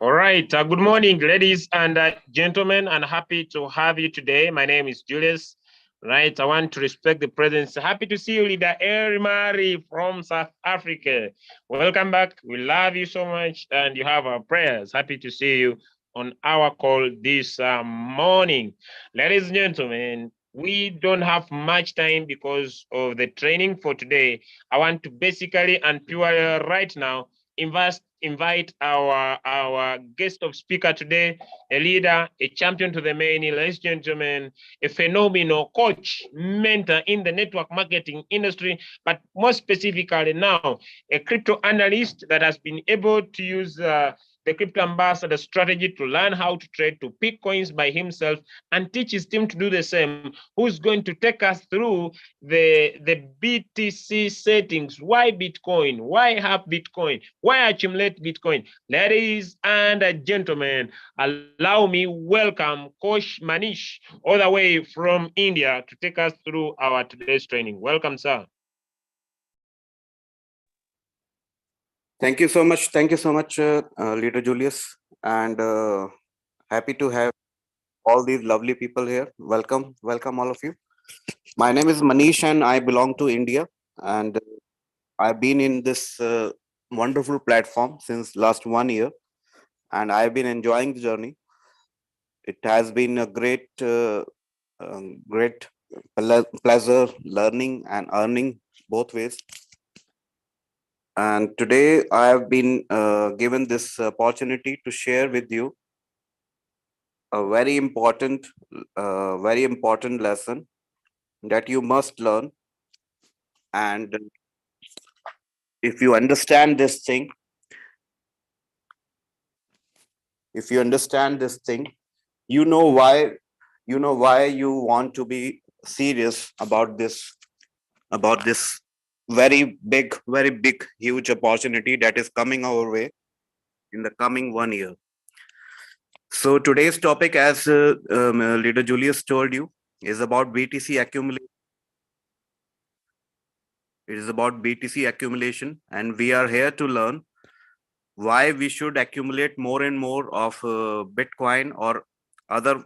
All right. Good morning, ladies and gentlemen, and happy to have you today. My name is Julius. Right. I want to respect the presence. Happy to see you, Leader Mari from South Africa. Welcome back. We love you so much, and you have our prayers. Happy to see you on our call this morning. Ladies and gentlemen, we don't have much time because of the training for today. I want to basically and purely right now invite our guest of speaker today, a leader, a champion to the many, ladies and gentlemen, a phenomenal coach, mentor in the network marketing industry, but more specifically now, a crypto analyst that has been able to use the crypto ambassador strategy to learn how to trade, to pick coins by himself, and teach his team to do the same. Who's going to take us through the BTC settings? Why Bitcoin? Why have Bitcoin? Why accumulate Bitcoin? Ladies and gentlemen, allow me welcome Coach Manish all the way from India to take us through our today's training. Welcome, sir. Thank you so much. Thank you so much, Leader Julius, and happy to have all these lovely people here. Welcome, all of you. My name is Manish, and I belong to India, and I've been in this wonderful platform since last 1 year, and I've been enjoying the journey. It has been a great pleasure learning and earning both ways. And today I have been given this opportunity to share with you a very important lesson that you must learn. And if you understand this thing, if you understand this thing, you know why you want to be serious about this very big, huge opportunity that is coming our way in the coming 1 year. So today's topic, as Leader Julius told you, is about BTC accumulation. It is about BTC accumulation, and we are here to learn why we should accumulate more and more of Bitcoin or other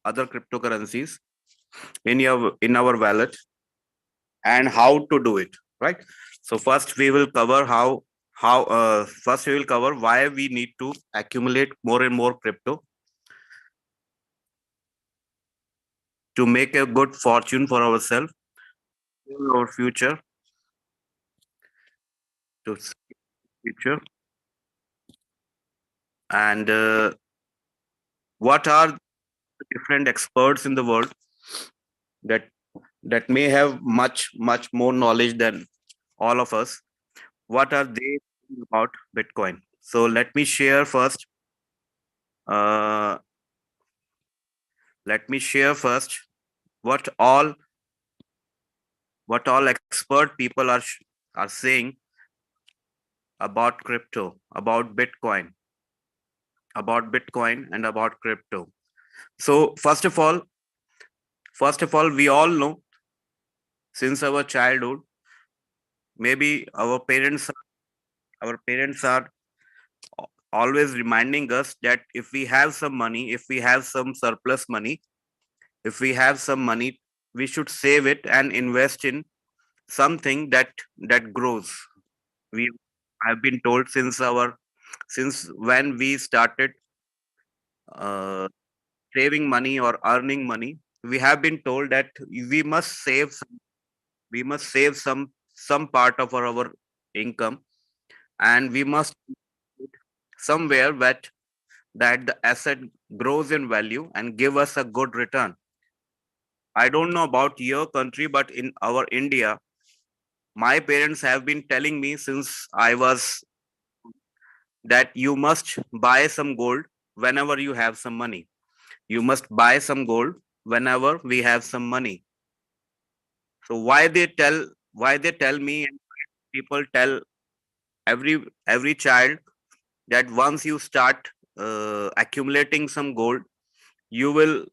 cryptocurrencies in our wallet, and how to do it. Right. So first we will cover first we will cover why we need to accumulate more and more crypto to make a good fortune for ourselves, in our future, to future, and what are the different experts in the world that may have much more knowledge than all of us. What are they thinking about Bitcoin? So let me share first. Uh, let me share first what all expert people are saying about crypto, about Bitcoin and about crypto. So first of all, we all know since our childhood, maybe our parents are always reminding us that if we have some money, if we have some surplus money, if we have some money, we should save it and invest in something that grows. We have been told since when we started uh, saving money or earning money, we have been told that we must save some part of our income, and we must put somewhere that the asset grows in value and give us a good return. I don't know about your country, but in our India, my parents have been telling me since I was that you must buy some gold whenever you have some money. You must buy some gold whenever we have some money. So why they tell me, and people tell every child that once you start accumulating some gold, you will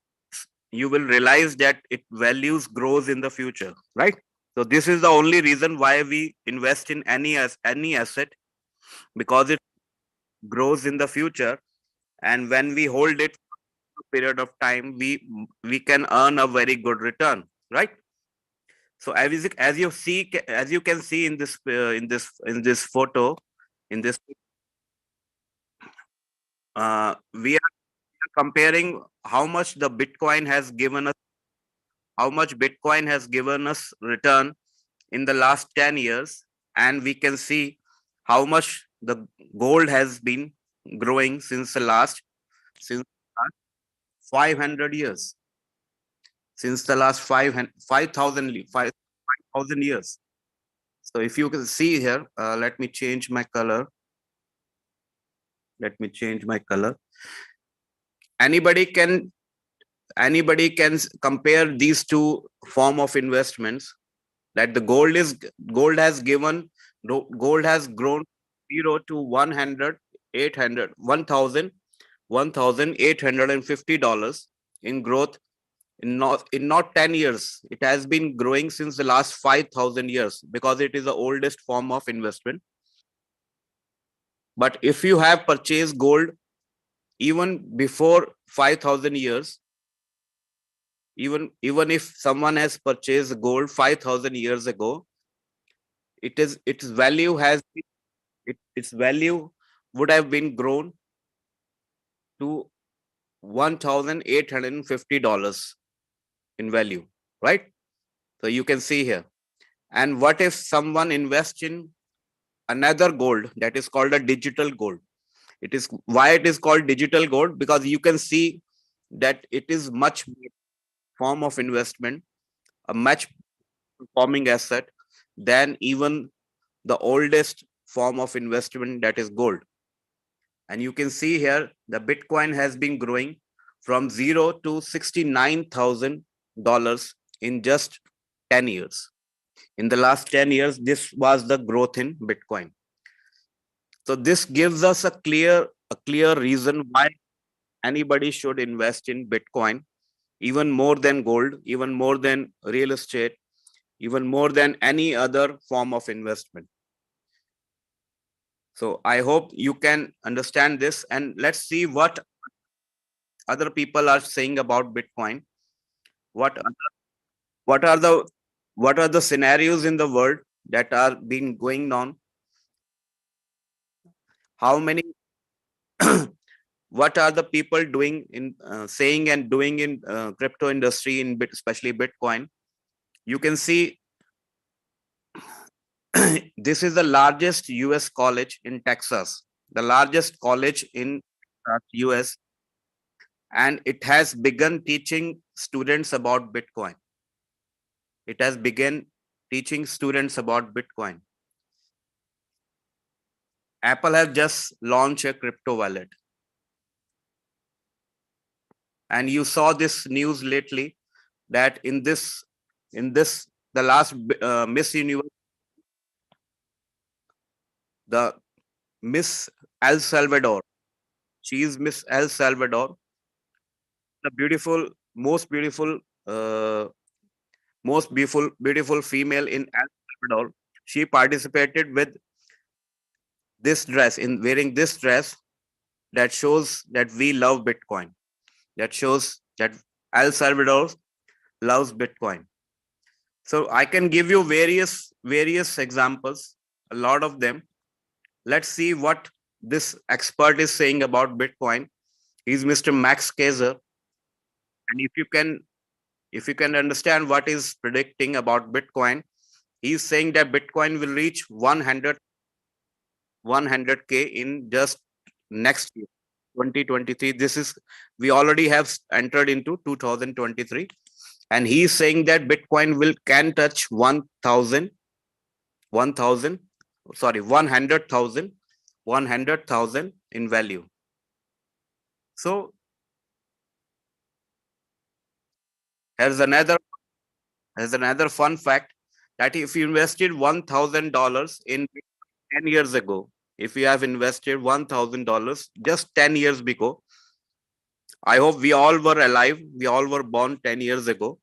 you will realize that it values grows in the future, right? So this is the only reason why we invest in any asset, because it grows in the future. and when we hold it for a period of time, we can earn a very good return, right? So as you can see in this photo, in this we are comparing how much the Bitcoin has given us, how much Bitcoin has given us return in the last 10 years, and we can see how much the gold has been growing since the last 500 years, since the last 5,000 years. So if you can see here, let me change my color. Let me change my color. Anybody can compare these two form of investments, that the gold has given gold has grown 0 to 100 800 1000 $1,850 in growth in not 10 years. It has been growing since the last 5,000 years because it is the oldest form of investment. But if you have purchased gold even before 5,000 years, even if someone has purchased gold 5,000 years ago, its value its value would have been grown to $1,850 in value, right? So you can see here. And what if someone invests in another gold that is called a digital gold? It is why it is called digital gold, because you can see that it is much form of investment, a much performing asset than even the oldest form of investment, that is gold. And you can see here the Bitcoin has been growing from 0 to $69,000 in just 10 years. In the last 10 years, this was the growth in Bitcoin. So this gives us a clear reason why anybody should invest in Bitcoin, even more than gold, even more than real estate, even more than any other form of investment. So I hope you can understand this, and let's see what other people are saying about Bitcoin. What what are the what are the scenarios in the world that are being going on? How many what are the people doing in saying and doing in crypto industry, in especially Bitcoin? You can see this is the largest US college in Texas, the largest college in US, and it has begun teaching students about Bitcoin. It has begun teaching students about Bitcoin. Apple has just launched a crypto wallet. And you saw this news lately that in this the last Miss Universe, the Miss El Salvador. She is Miss El Salvador, the uh, beautiful female in El Salvador. She participated with this dress, in wearing this dress, that shows that we love Bitcoin. That shows that El Salvador loves Bitcoin. So I can give you various examples, a lot of them. Let's see what this expert is saying about Bitcoin. He's Mr. Max Kaiser, and if you can understand what he's predicting about Bitcoin, he's saying that Bitcoin will reach 100K in just next year, 2023. This is, we already have entered into 2023, and he's saying that Bitcoin can touch 1,000, sorry, 100,000 in value. So here's another fun fact, that if you invested $1,000 in 10 years ago, if you have invested $1,000 just 10 years ago, I hope we all were alive, we all were born 10 years ago.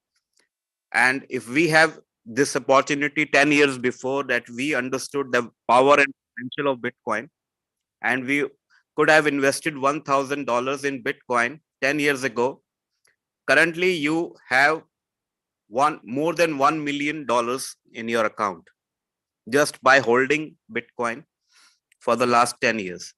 And if we have this opportunity 10 years before, that we understood the power and potential of Bitcoin, and could have invested $1,000 in Bitcoin 10 years ago, currently you have more than $1 million in your account just by holding Bitcoin for the last 10 years.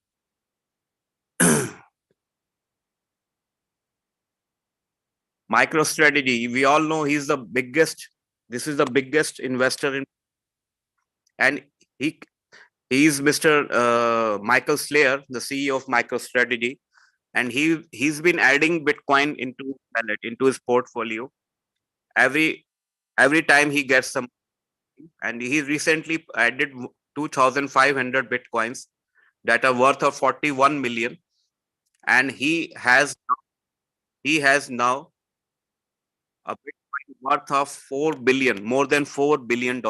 MicroStrategy, we all know he's the biggest, this is the biggest investor in, and he is Mr. Michael Slayer, the CEO of MicroStrategy, and he's been adding Bitcoin into his wallet, into his portfolio every time he gets some, and he recently added 2,500 Bitcoins that are worth of 41 million, and he has now a Bitcoin worth of 4 billion, more than $4 billion.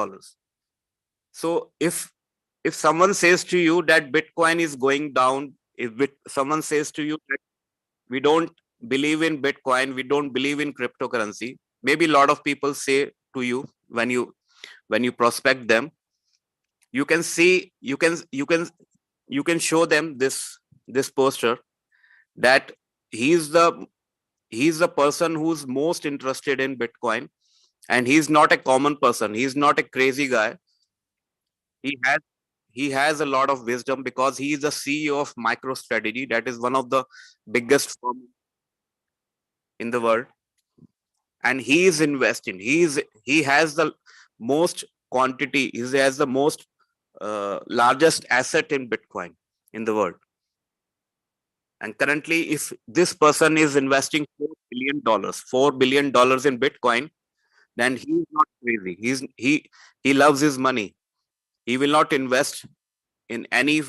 So if someone says to you that Bitcoin is going down, someone says to you that we don't believe in Bitcoin, we don't believe in cryptocurrency, maybe a lot of people say to you when you prospect them, you can see, you can show them this poster that he's the he's the person who's most interested in Bitcoin, and he's not a common person, he's not a crazy guy. he has he has a lot of wisdom because he is the CEO of MicroStrategy, that is one of the biggest firm in the world, and he is investing, he has the most quantity, he has the most largest asset in Bitcoin in the world. And currently, if this person is investing $4 billion in Bitcoin, then he is not crazy. He loves his money. He will not invest in any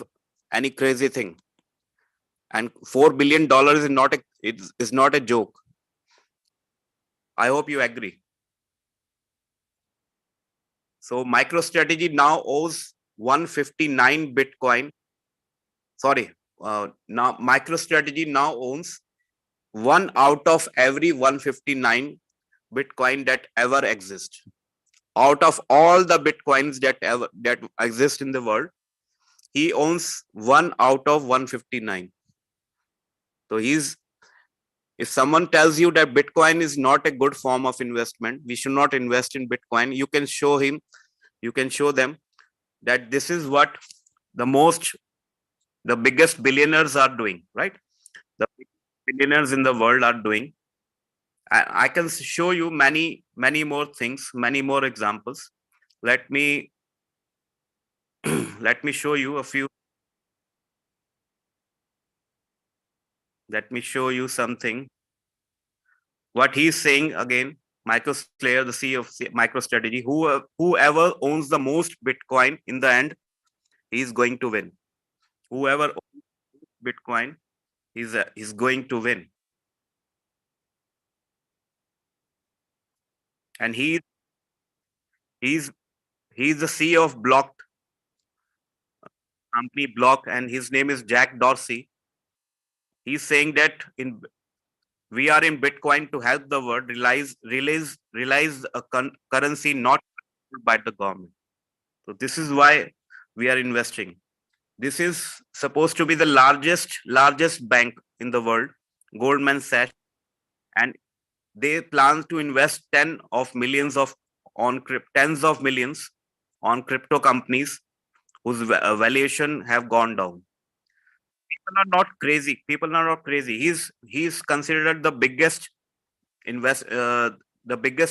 crazy thing. And $4 billion is not a joke. I hope you agree. So MicroStrategy now owes 159 Bitcoin. Sorry, now MicroStrategy now owns 1 out of every 159 Bitcoin that ever exist. Out of all the Bitcoins that exist in the world, he owns 1 out of 159. So if someone tells you that Bitcoin is not a good form of investment, we should not invest in Bitcoin, you can show them that this is what the biggest billionaires are doing, right? The billionaires in the world are doing. I can show you many more things, many more examples. Let me let me show you a few. Let me show you something. What he's saying again, Michael Slayer, the CEO of MicroStrategy, whoever owns the most Bitcoin in the end, he's going to win. Whoever owns Bitcoin, he's going to win. And he's the CEO of company Block, and his name is Jack Dorsey. He's saying that we are in Bitcoin to help the world realize a currency not by the government. So this is why we are investing. This is supposed to be the largest bank in the world, Goldman Sachs, and they plan to invest tens of millions on crypto companies whose valuation have gone down. People are not crazy. People are not crazy. He's considered the biggest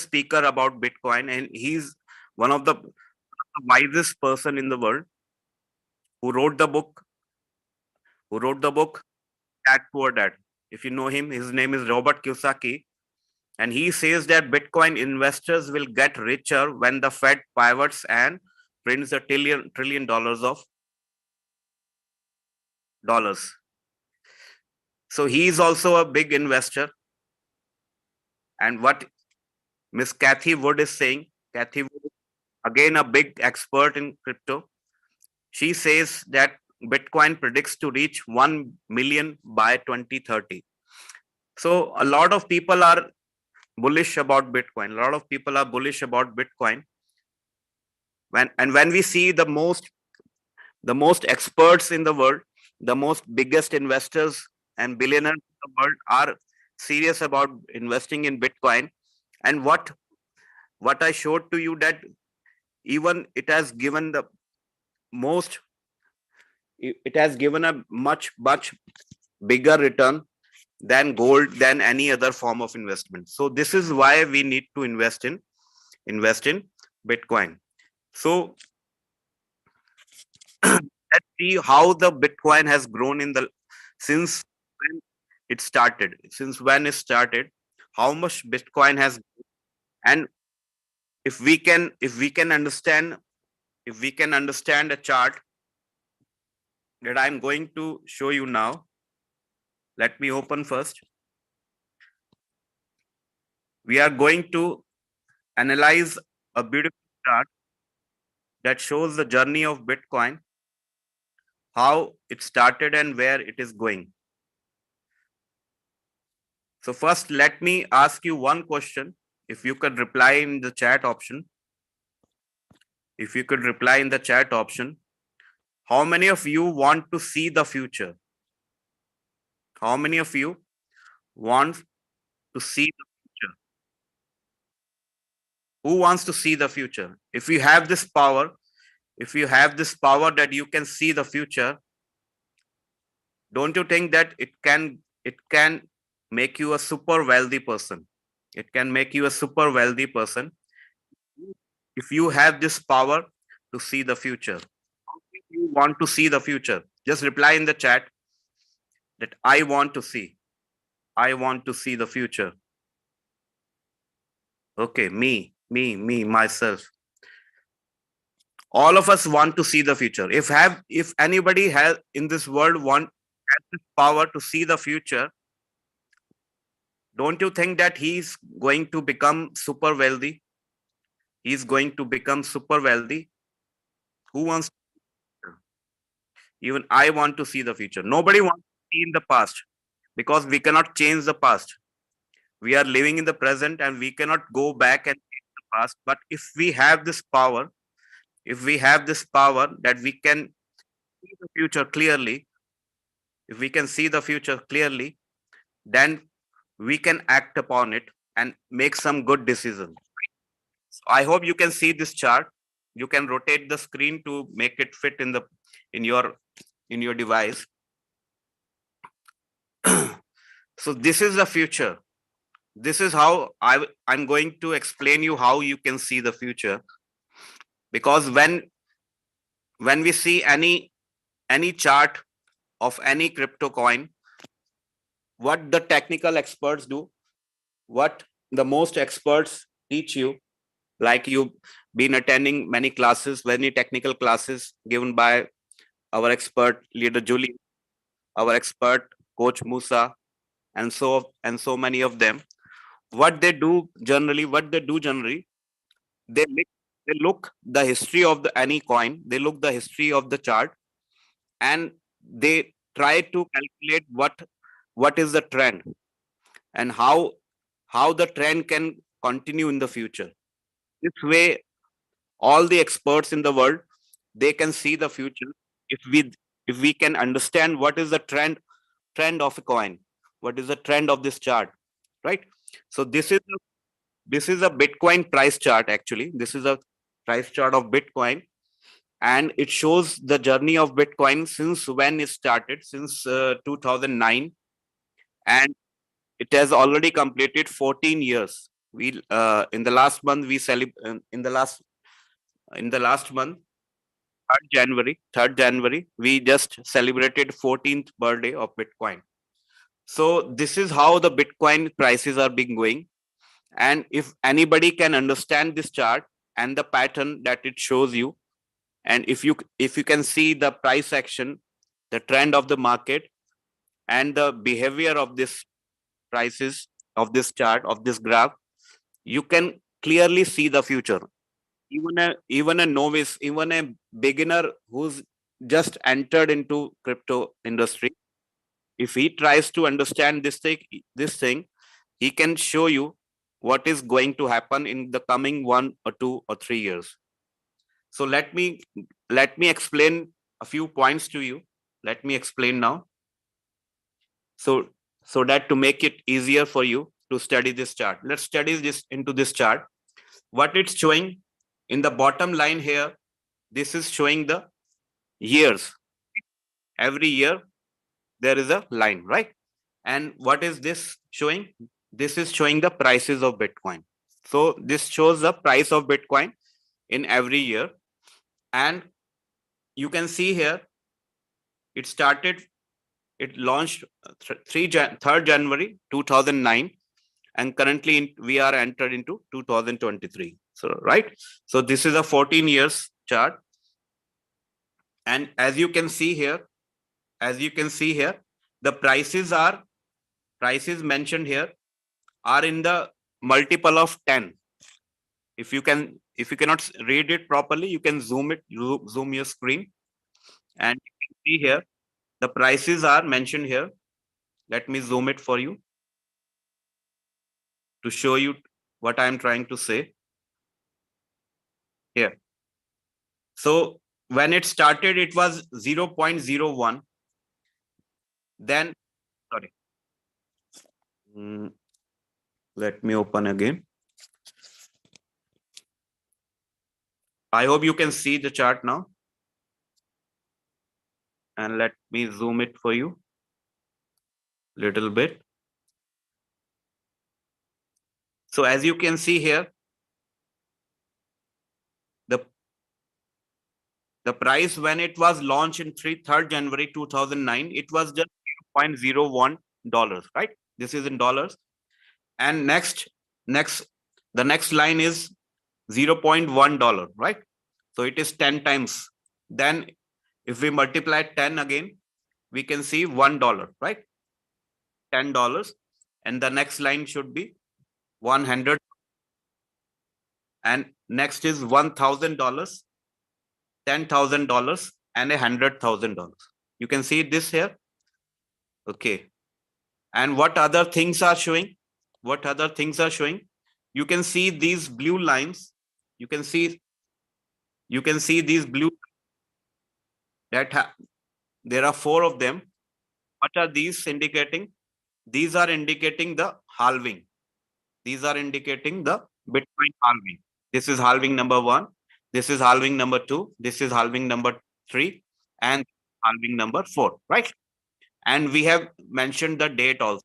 speaker about Bitcoin, and he's one of the wisest person in the world who wrote the book Dad Poor Dad. If you know him, his name is Robert Kiyosaki, and he says that Bitcoin investors will get richer when the Fed pivots and prints a trillion dollars of dollars. So he is also a big investor. And what Miss Kathy Wood is saying, Kathy Wood, again a big expert in crypto, she says that Bitcoin predicts to reach 1 million by 2030. So a lot of people are bullish about Bitcoin. A lot of people are bullish about Bitcoin. When we see the most experts in the world, the most biggest investors and billionaires in the world are serious about investing in Bitcoin. And what I showed to you, that even it has given the most, it has given a much bigger return than gold, than any other form of investment. So this is why we need to invest in Bitcoin. So let's see how the Bitcoin has grown in the since when since when it started, how much Bitcoin has. And if we can understand a chart that I'm going to show you now. Let me open first. We are going to analyze a beautiful chart that shows the journey of Bitcoin, how it started and where it is going. So first, let me ask you one question. If you could reply in the chat option, if you could reply in the chat option, how many of you want to see the future? How many of you want to see the future? Who wants to see the future? If you have this power, that you can see the future, don't you think that it can make you a super wealthy person? It can make you a super wealthy person if you have this power to see the future. How many of you want to see the future? Just reply in the chat that I want to see the future. Okay, me, myself. All of us want to see the future. If anybody has in this world has this power to see the future, don't you think that he's going to become super wealthy? He's going to become super wealthy. Who wants to? Even I want to see the future. Nobody wants to see in the past, because we cannot change the past. We are living in the present and we cannot go back and change the past. But if we have this power that we can see the future clearly, if we can see the future clearly, then we can act upon it and make some good decisions. So I hope you can see this chart. You can rotate the screen to make it fit in your device. So this is the future. This is how I'm going to explain you how you can see the future. Because when we see any chart of any crypto coin, what the technical experts do, what the most experts teach you, like you've been attending many technical classes given by our expert leader Julie, our expert coach Musa, and so many of them. What they do generally, they look the history of the any coin, they look the history of the chart, and they try to calculate what is the trend, and how the trend can continue in the future. This way, all the experts in the world, they can see the future if we can understand what is the trend of a coin, what is the trend of this chart, right? So this is a Bitcoin price chart. Actually, this is a price chart of Bitcoin, and it shows the journey of Bitcoin since when it started, since 2009, and it has already completed 14 years. We in the last month we celebrate in the last month, 3rd January, we just celebrated 14th birthday of Bitcoin. So this is how the Bitcoin prices are being going. And if anybody can understand this chart and the pattern that it shows you, and if you can see the price action, the trend of the market, and the behavior of this prices of this chart, of this graph, you can clearly see the future. Even a novice, even a beginner who's just entered into crypto industry, if he tries to understand this thing, he can show you what is going to happen in the coming 1 or 2 or 3 years. So let me explain a few points to you. let me explain now. So that to make it easier for you to study this chart, let's study this into this chart. What it's showing in the bottom line here, this is showing the years. Every year there is a line, right? And what is this showing? This is showing the prices of Bitcoin. So this shows the price of Bitcoin in every year. And you can see here, it launched 3rd January 2009, and currently we are entered into 2023. So, right? So this is a 14 years chart. And as you can see here, the prices mentioned here are in the multiple of 10. If you cannot read it properly, you can zoom your screen, and you can see here the prices are mentioned here. Let me zoom it for you to show you what I am trying to say here. So when it started, it was 0.01. Then, sorry, let me open again. I hope you can see the chart now. And let me zoom it for you little bit. So as you can see here, the price when it was launched in 3rd January 2009, it was just $0.01, right? This is in dollars. And the next line is $0.1, right? So it is 10 times. Then if we multiply 10 again, we can see $1, right? $10. And the next line should be 100. And next is $1,000, $10,000, and $100,000. You can see this here. Okay. And what other things are showing? You can see these blue lines. You can see these blue that there are 4 of them. What are these indicating? These are indicating the halving. These are indicating the Bitcoin halving. This is halving number 1. This is halving number 2. This is halving number 3, and halving number 4, right? And we have mentioned the date also.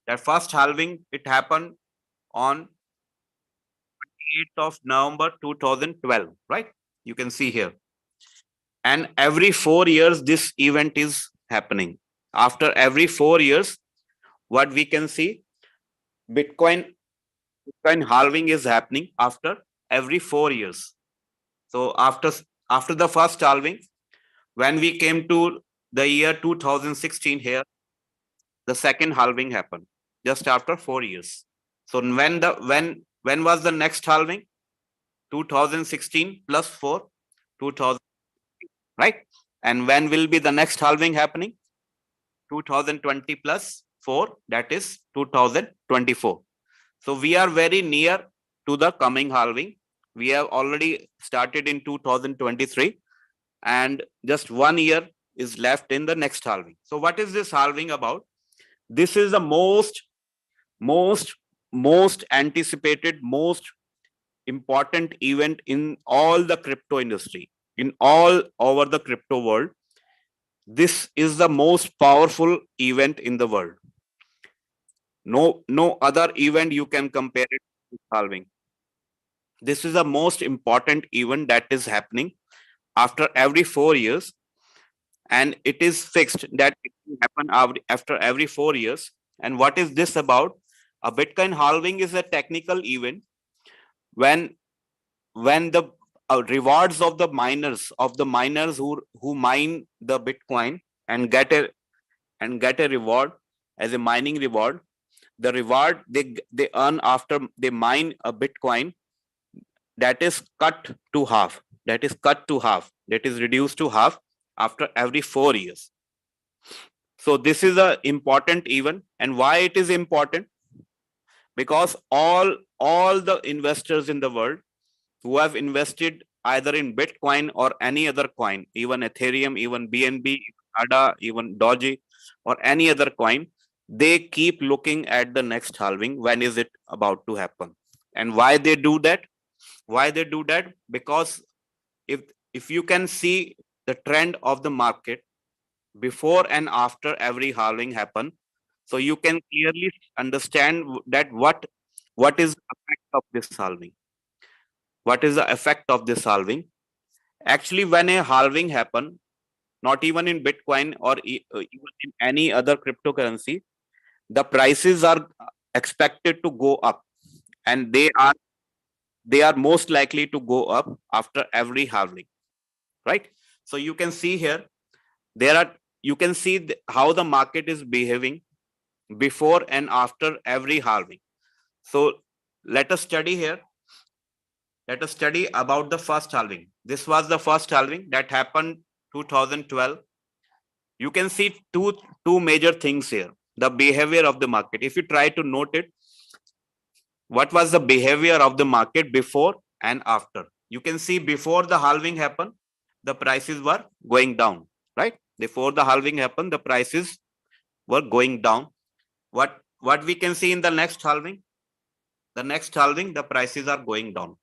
That first halving, it happened on 28th of November 2012, right? You can see here. And every 4 years, this event is happening. After every 4 years, what we can see, Bitcoin halving is happening after every 4 years. So after the first halving, when we came to the year 2016 here, the second halving happened just after 4 years. So when was the next halving? 2016 plus 4, 2000, right? And when will be the next halving happening? 2020 plus 4, that is 2024. So we are very near to the coming halving. We have already started in 2023, and just 1 year is left in the next halving. So what is this halving about? This is the most anticipated, most important event in all the crypto industry, in all over the crypto world. This is the most powerful event in the world. No other event you can compare it to halving. This is the most important event that is happening after every 4 years, and it is fixed that it will happen after every 4 years. And what is this about? A Bitcoin halving is a technical event when the rewards of the miners who mine the Bitcoin and get a reward as a mining reward. The reward they earn after they mine a Bitcoin, that is cut to half. That is reduced to half after every 4 years. So this is an important event. And why it is important? Because all the investors in the world who have invested either in Bitcoin or any other coin, even Ethereum, even BNB, ADA, even Doji, or any other coin, they keep looking at the next halving. When is it about to happen? And why they do that? Why they do that? Because if if you can see the trend of the market before and after every halving happen, so you can clearly understand that what is the effect of this halving. What is the effect of this halving? Actually, when a halving happen, not even in Bitcoin or even in any other cryptocurrency, the prices are expected to go up, and they are most likely to go up after every halving, right? So you can see here, there are you can see how the market is behaving before and after every halving. So let us study here. Let us study about the first halving. This was the first halving that happened 2012. You can see two major things here. The behavior of the market. If you try to note it, what was the behavior of the market before and after? You can see before the halving happened, the prices were going down, right? Before the halving happened, the prices were going down. What we can see in the next halving? The next halving, the prices are going down.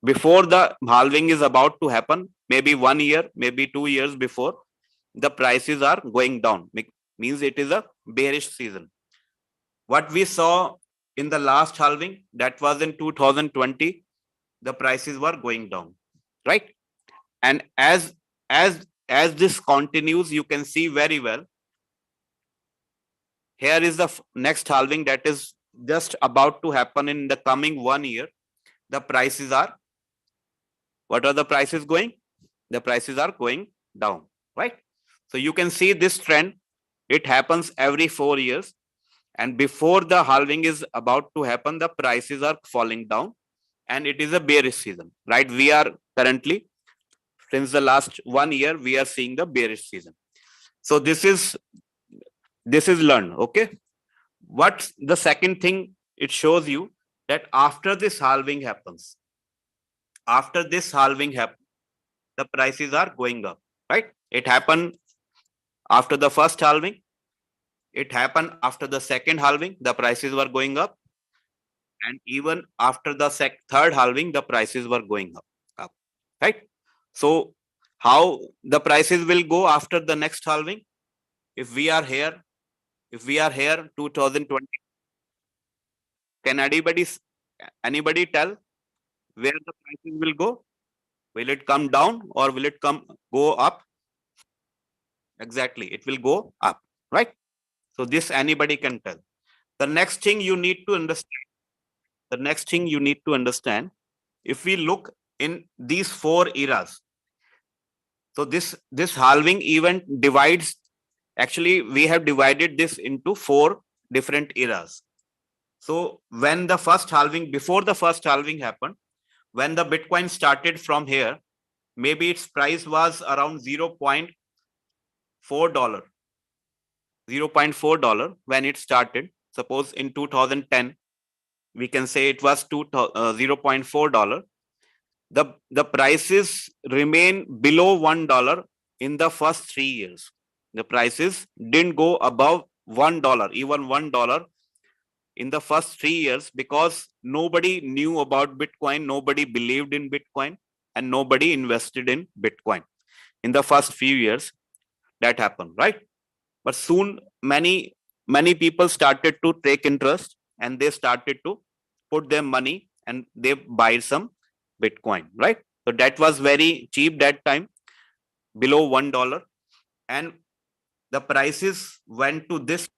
Before the halving is about to happen, maybe 1 year, maybe 2 years before, the prices are going down. Means it is a bearish season. What we saw in the last halving, that was in 2020, the prices were going down, right? And as this continues, you can see very well. Here is the next halving that is just about to happen in the coming 1 year. The prices are, what are the prices going? The prices are going down, right? So you can see this trend. It happens every 4 years. And before the halving is about to happen, the prices are falling down, and it is a bearish season, right? We are currently, since the last 1 year, we are seeing the bearish season. So this is learned, okay? What's the second thing it shows you? That after this halving happens, the prices are going up, right? It happened after the first halving. It happened after the second halving, the prices were going up. And even after the third halving, the prices were going up, right? So how the prices will go after the next halving? If we are here, 2020, can anybody tell where the prices will go? Will it come down or will it go up? Exactly, it will go up, right? So this anybody can tell. The next thing you need to understand, if we look in these 4 eras, so this halving event divides, actually we have divided this into 4 different eras. So when the first halving, before the first halving happened, when the Bitcoin started from here, maybe its price was around $0.4, $0.4 when it started. Suppose in 2010, we can say it was $0.4. The prices remain below $1 in the first 3 years. The prices didn't go above $1, even $1 in the first 3 years, because nobody knew about Bitcoin, nobody believed in Bitcoin, and nobody invested in Bitcoin. In the first few years, that happened, right? But soon many people started to take interest, and they started to put their money and they buy some Bitcoin, right? So that was very cheap that time, below $1. And the prices went to this,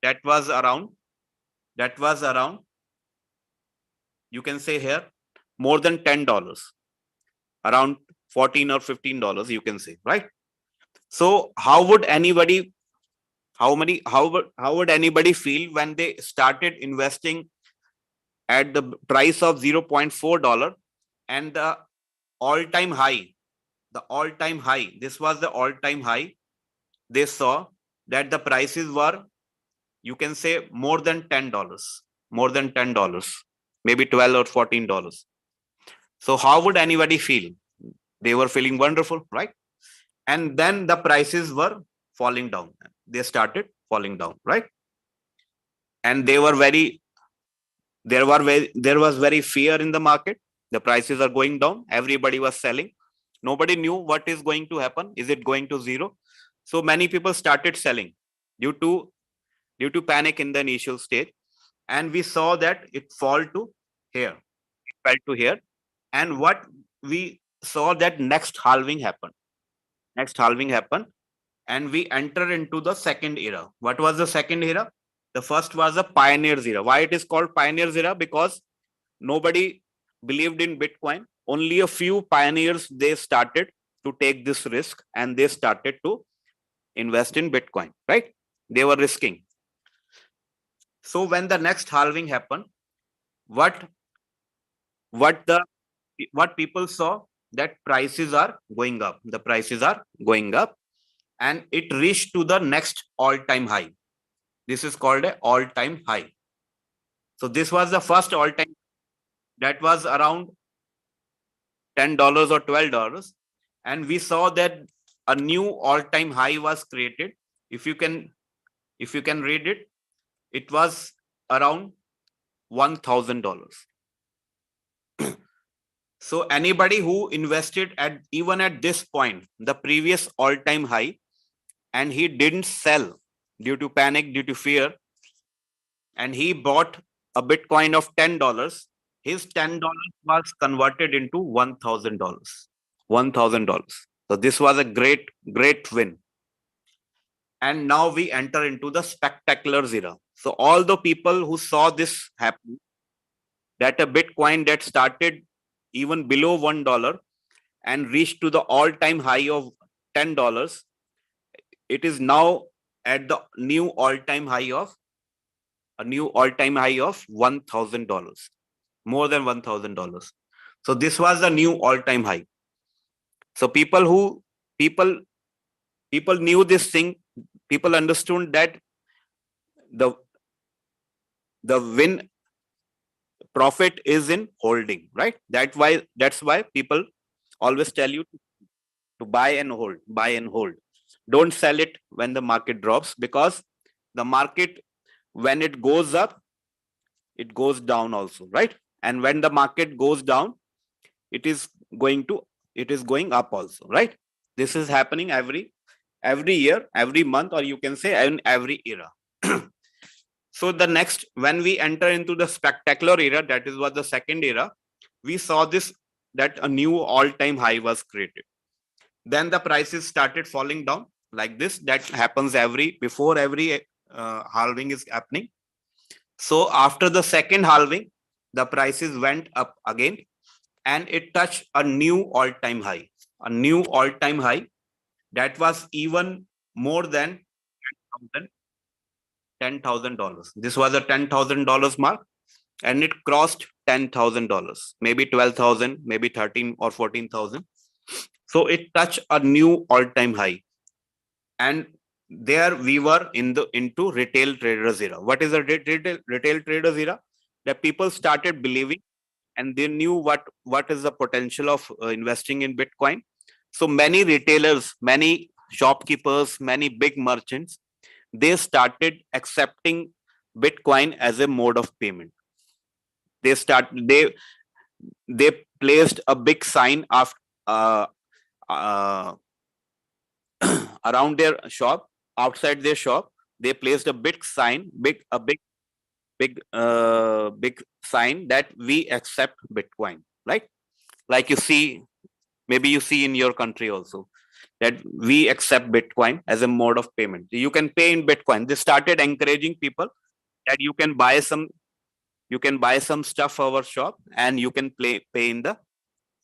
that was around, you can say here, more than $10, around $14 or $15, you can say, right? So how would anybody feel when they started investing at the price of $0.4, and the all-time high, this was the all-time high, they saw that the prices were, you can say, more than $10, maybe $12 or $14. So how would anybody feel? They were feeling wonderful, right? And then the prices were falling down. They started falling down, right? And there was very fear in the market. The prices are going down. Everybody was selling. Nobody knew what is going to happen. Is it going to zero? So many people started selling due to panic in the initial stage, and we saw that it fall to here, fell to here. And what we saw, that next halving happened. Next halving happened, and we enter into the second era. What was the second era? The first was the pioneers era. Why it is called pioneers era? Because nobody believed in Bitcoin. Only a few pioneers, they started to take this risk, and they started to invest in Bitcoin, right? They were risking. So when the next halving happened, what what the what people saw, that prices are going up. The prices are going up, and it reached to the next all-time high. This is called a all-time high. So this was the first all-time, that was around $10 or $12, and we saw that a new all-time high was created. If you can read it, it was around $1,000. So anybody who invested at even at this point, the previous all-time high, and he didn't sell due to panic, due to fear, and he bought a Bitcoin of $10, his $10 was converted into $1,000. $1,000. So this was a great win. And now we enter into the spectacular era. So all the people who saw this happen, that a Bitcoin that started even below $1 and reached to the all-time high of $10, it is now at the new all-time high of $1,000, more than $1,000. So this was the new all-time high. So people knew this thing. People understood that the win profit is in holding, right? That's why people always tell you to buy and hold. Don't sell it when the market drops, because the market, when it goes up, it goes down also, right? And when the market goes down, it is going up also, right? This is happening every year, every month, or you can say in every era. So the next, when we enter into the spectacular era, that is what the second era, we saw this, that a new all-time high was created. Then the prices started falling down like this. That happens before every halving is happening. So after the second halving, the prices went up again, and it touched a new all-time high. A new all-time high that was even more than $10,000. This was a $10,000 mark, and it crossed $10,000, maybe 12,000, maybe 13 or 14,000. So it touched a new all-time high, and there we were into retail traders era. What is a retail traders era? That people started believing, and they knew what is the potential of investing in Bitcoin. So many retailers, many shopkeepers, many big merchants, they started accepting Bitcoin as a mode of payment. They placed a big sign of uh, around their shop, outside their shop. They placed a big sign, big sign, that we accept Bitcoin, right? Like you see, maybe you see in your country also, that we accept Bitcoin as a mode of payment. You can pay in Bitcoin. They started encouraging people that you can buy some stuff for our shop, and you can pay in the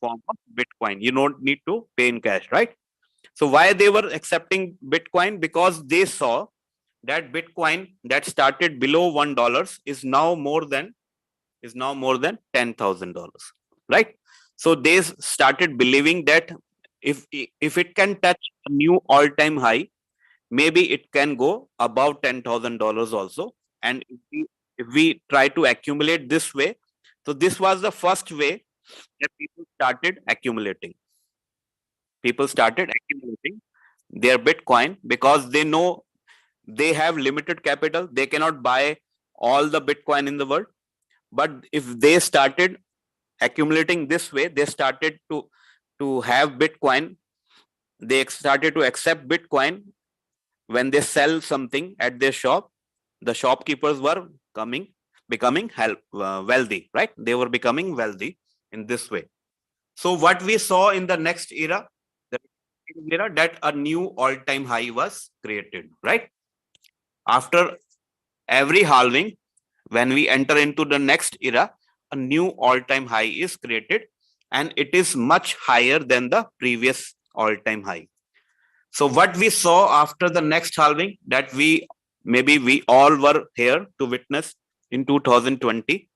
form of Bitcoin. You don't need to pay in cash, right? So why they were accepting Bitcoin? Because they saw that Bitcoin that started below $1 is now more than $10,000, right? So they started believing that if it can touch a new all-time high, maybe it can go above $10,000 also. And if we try to accumulate this way, so this was the first way that people started accumulating. People started accumulating their Bitcoin because they know they have limited capital. They cannot buy all the Bitcoin in the world. But if they started accumulating this way, they started to have Bitcoin. They started to accept Bitcoin when they sell something at their shop. The shopkeepers were becoming wealthy, right? They were becoming wealthy in this way. So what we saw in the next era, the era, that a new all-time high was created, right? After every halving, when we enter into the next era, a new all-time high is created, and it is much higher than the previous all-time high. So what we saw after the next halving, that we all were here to witness in 2020,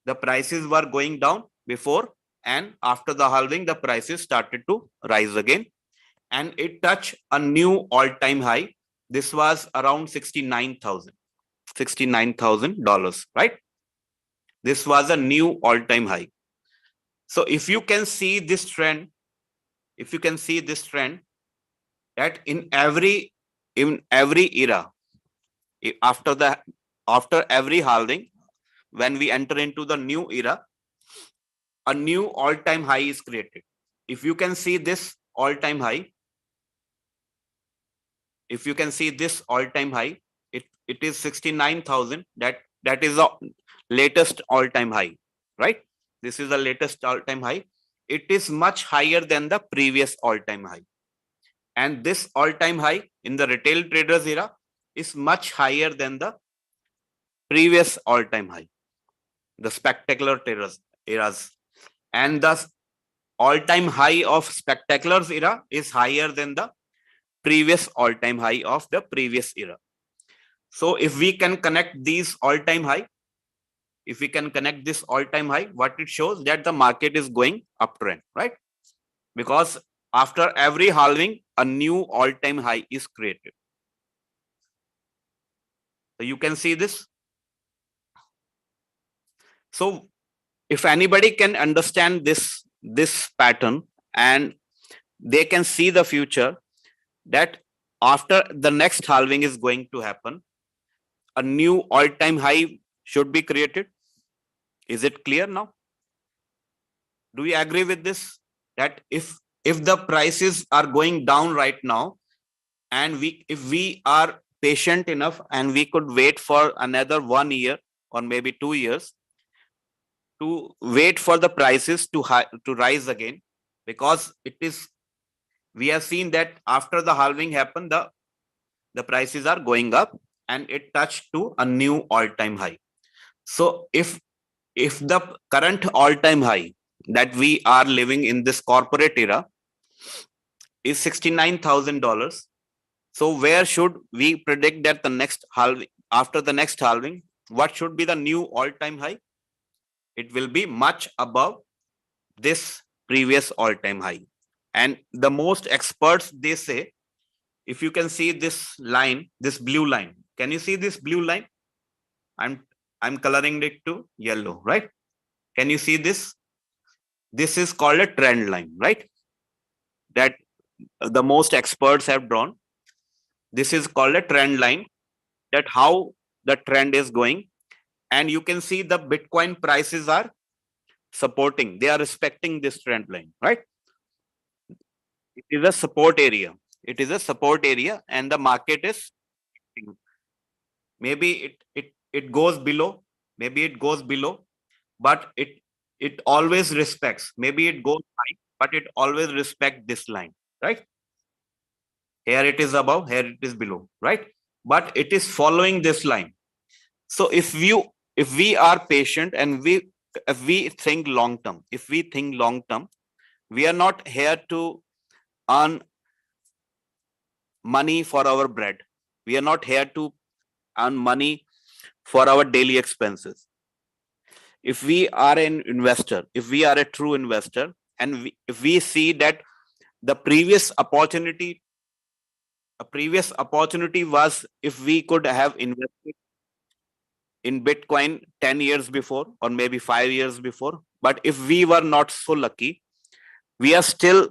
the prices were going down before, and after the halving, the prices started to rise again, and it touched a new all-time high. This was around $69,000, right? This was a new all-time high. So if you can see this trend, that in every era, after every halving, when we enter into the new era, a new all-time high is created. If you can see this all-time high, it is 69,000. That is the latest all-time high, right? This is the latest all-time high. It is much higher than the previous all-time high. And this all-time high in the retail traders era is much higher than the previous all-time high, the spectacular traders eras. And the all-time high of spectaculars era is higher than the previous all-time high of the previous era. So if we can connect these all-time high, what it shows, that the market is going uptrend, right? Because after every halving, a new all-time high is created. So you can see this. So if anybody can understand this pattern, and they can see the future, that after the next halving is going to happen, a new all-time high should be created. Is it clear now? Do you agree with this? That if the prices are going down right now, and if we are patient enough, and we could wait for another 1 year or maybe 2 years to wait for the prices to rise again, because we have seen that after the halving happened, the prices are going up, and it touched to a new all-time high. So if the current all-time high that we are living in this corporate era is $69,000, so where should we predict that the next halving, after the next halving, what should be the new all-time high? It will be much above this previous all-time high. And the most experts, they say, if you can see this line, this blue line, can you see this blue line? I'm coloring it to yellow, right? Can you see this? This is called a trend line, right? That the most experts have drawn. This is called a trend line, that how the trend is going. And you can see the Bitcoin prices are supporting, they are respecting this trend line, right? It is a support area. And the market is, maybe it goes below, but it always respects. Maybe it goes high, but it always respects this line, right? Here it is above, here it is below, right? But it is following this line. So if we are patient, and if we think long term, we are not here to earn money for our bread. We are not here to earn money for our daily expenses. If we are an investor, if we are a true investor, and if we see that the previous opportunity was, if we could have invested in Bitcoin 10 years before, or maybe 5 years before, But if we were not so lucky, we are still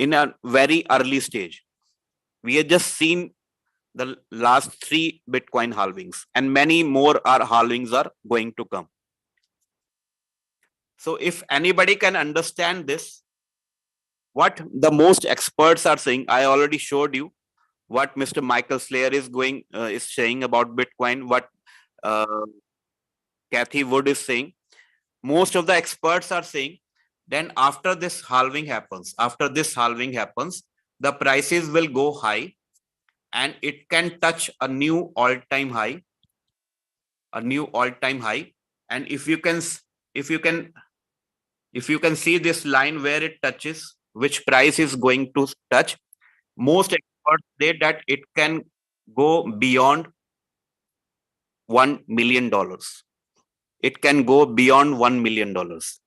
in a very early stage. We have just seen the last 3 Bitcoin halvings, and many more halvings are going to come. So if anybody can understand this, what the most experts are saying, I already showed you what Mr. Michael Slayer is saying about Bitcoin, what uh, Kathy Wood is saying. Most of the experts are saying, then after this halving happens, the prices will go high, and it can touch a new all-time high, And if you can, if you can, if you can see this line where it touches, which price is going to touch, most experts say that it can go beyond $1 million. It can go beyond $1 million.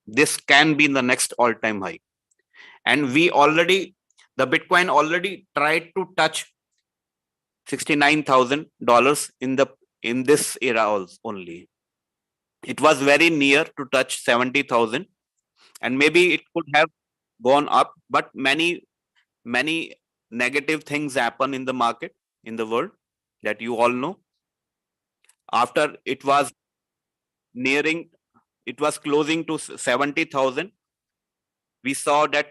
This can be the next all-time high. And the Bitcoin already tried to touch $69,000 in this era only. It was very near to touch 70,000, and maybe it could have gone up, but many negative things happen in the market, in the world, that you all know. After nearing it was closing to 70,000, we saw that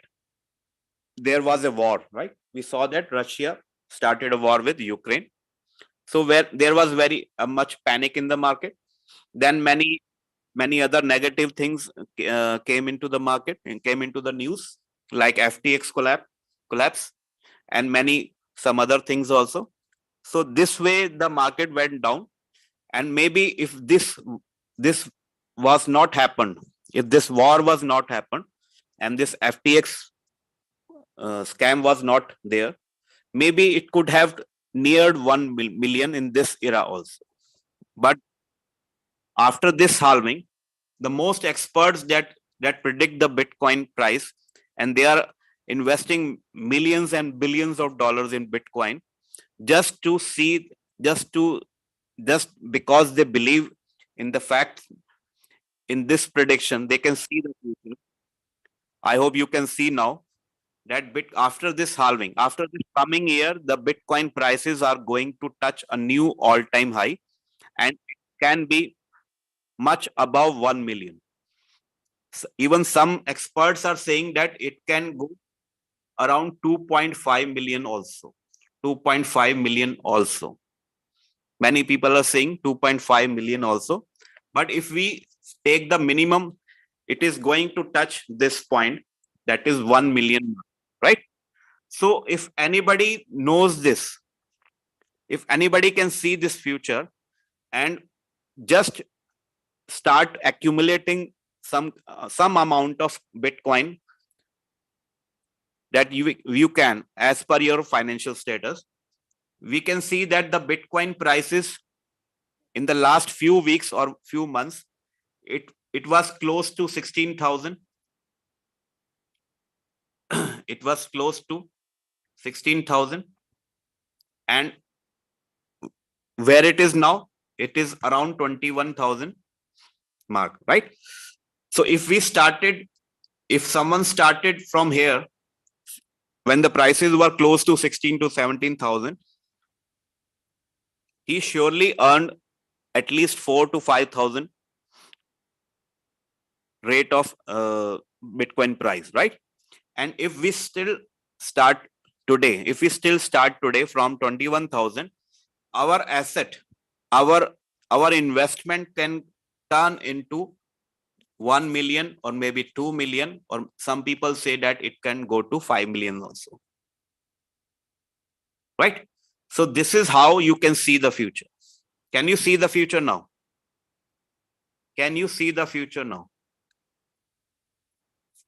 there was a war, right? We saw that Russia started a war with Ukraine. So where there was very much panic in the market, then many other negative things came into the market and came into the news, like FTX collapse, and some other things also. So this way the market went down, and maybe if this was not happened, if this war was not happened, and this FTX scam was not there, maybe it could have neared 1 million in this era also. But after this halving, the most experts that predict the Bitcoin price, and they are investing millions and billions of dollars in Bitcoin just to see, just because they believe in the fact, in this prediction, they can see the future. I hope you can see now that after this halving, after this coming year, the Bitcoin prices are going to touch a new all-time high, and it can be much above 1 million. Even some experts are saying that it can go around 2.5 million also. 2.5 million also. Many people are saying 2.5 million also. But if we take the minimum, it is going to touch this point, that is 1 million, right? So if anybody knows this, if anybody can see this future and just start accumulating some amount of Bitcoin, that you can, as per your financial status, we can see that the Bitcoin prices in the last few weeks or few months, it was close to 16,000. It was close to 16,000, and where it is now, it is around 21,000 mark, right? So if someone started from here when the prices were close to 16 to 17,000, he surely earned at least 4 to 5,000 rate of Bitcoin price, right? And if we still start today from 21,000, our asset, our investment can turn into 1 million or maybe 2 million, or some people say that it can go to 5 million also, right? So this is how you can see the future. Can you see the future now? Can you see the future now?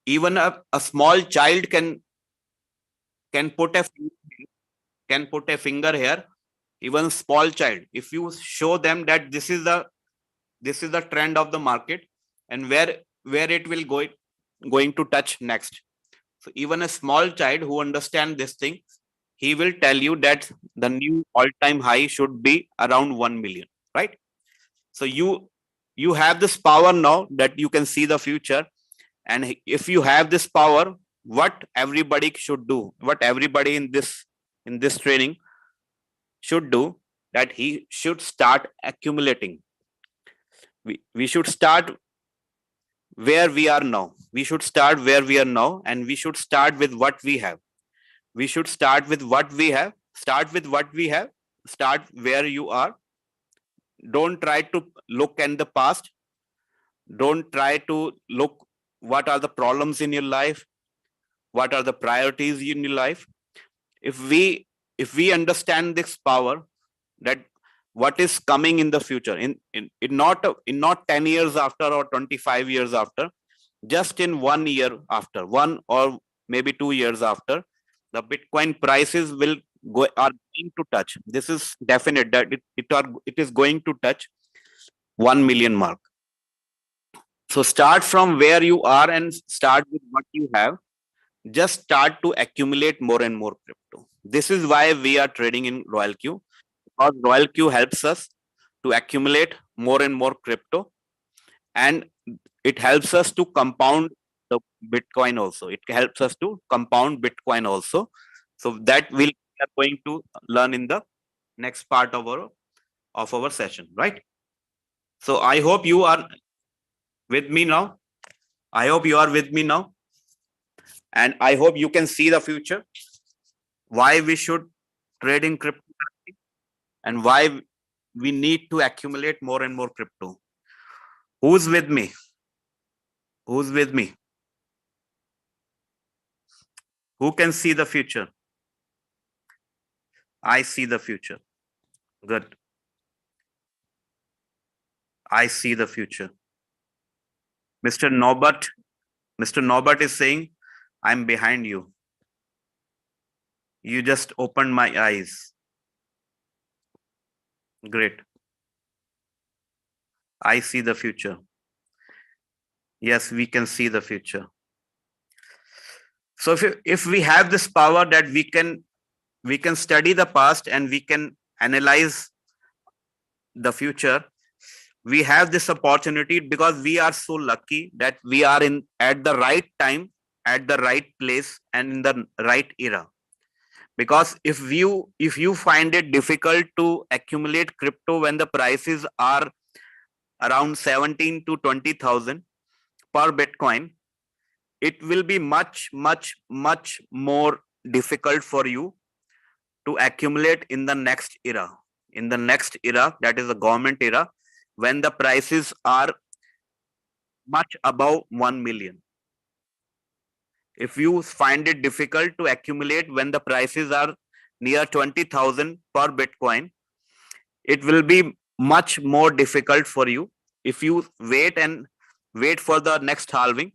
Even a small child can put a finger here. Even small child, if you show them that this is the trend of the market, and where it will going to touch next. So even a small child who understands this thing, he will tell you that the new all-time high should be around 1 million, right? So you have this power now that you can see the future. And if you have this power, what everybody should do, what everybody in this training should do, that he should start accumulating. We should start where we are now. We should start where we are now, and we should start with what we have. We should start with what we have. Start with what we have. Start where you are. Don't try to look at the past. Don't try to look what are the problems in your life, what are the priorities in your life. If we understand this power, that what is coming in the future, in not 10 years after or 25 years after, just in 1 year after, 1 or maybe 2 years after, the Bitcoin prices are going to touch. This is definite that it is going to touch 1 million mark. So start from where you are and start with what you have. Just start to accumulate more and more crypto. This is why we are trading in Royalq, because Royalq helps us to accumulate more and more crypto, and it helps us to compound the Bitcoin also. It helps us to compound Bitcoin also. So that we are going to learn in the next part of our session, right? So I hope you are with me now. I hope you are with me now. And I hope you can see the future, why we should trade in cryptocurrency, and why we need to accumulate more and more crypto. Who's with me? Who's with me? Who can see the future? I see the future. Good. I see the future. Mr. Norbert is saying, I'm behind you. You just opened my eyes. Great. I see the future. Yes, we can see the future. So if we have this power that we can study the past and we can analyze the future, we have this opportunity because we are so lucky that we are in at the right time, at the right place, and in the right era. Because if you find it difficult to accumulate crypto when the prices are around 17 to 20,000 per Bitcoin, it will be much more difficult for you to accumulate in the next era. In the next era, that is the government era, when the prices are much above 1 million. If you find it difficult to accumulate when the prices are near 20,000 per Bitcoin, it will be much more difficult for you if you wait for the next halving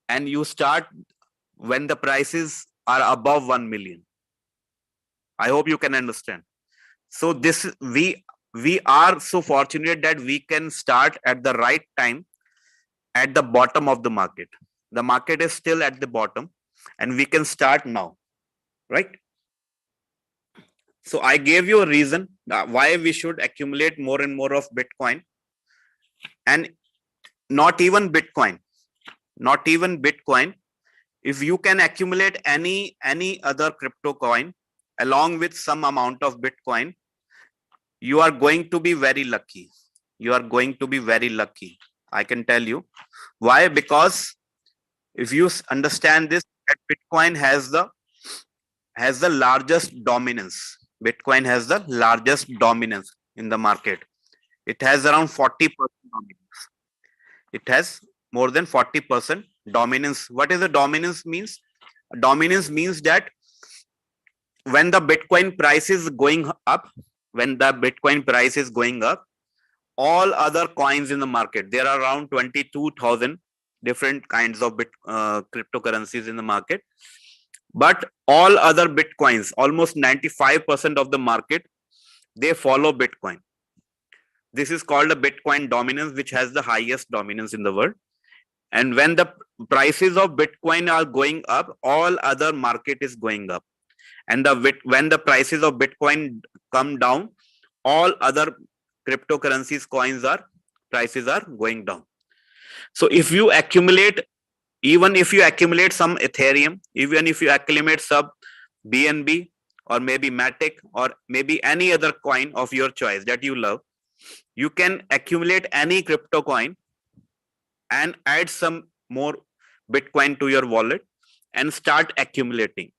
and you start when the prices are above 1 million. I hope you can understand. So we are so fortunate that we can start at the right time, at the bottom of the market. The market is still at the bottom and we can start now, right? So I gave you a reason why we should accumulate more and more of Bitcoin, and not even Bitcoin. If you can accumulate any other crypto coin along with some amount of Bitcoin, you are going to be very lucky. You are going to be very lucky. I can tell you why. Because if you understand this, that Bitcoin has the largest dominance. Bitcoin has the largest dominance in the market. It has around 40% dominance. It has more than 40% dominance. What is the dominance means? Dominance means that when the Bitcoin price is going up, all other coins in the market, there are around 22,000 different kinds of cryptocurrencies in the market. But all other Bitcoins, almost 95% of the market, they follow Bitcoin. This is called a Bitcoin dominance, which has the highest dominance in the world. And when the prices of Bitcoin are going up, all other market is going up. And when the prices of Bitcoin come down, all other cryptocurrencies coins are prices are going down. So if you accumulate, even if you accumulate some Ethereum, even if you accumulate some BNB or maybe Matic or maybe any other coin of your choice that you love, you can accumulate any crypto coin and add some more Bitcoin to your wallet and start accumulating.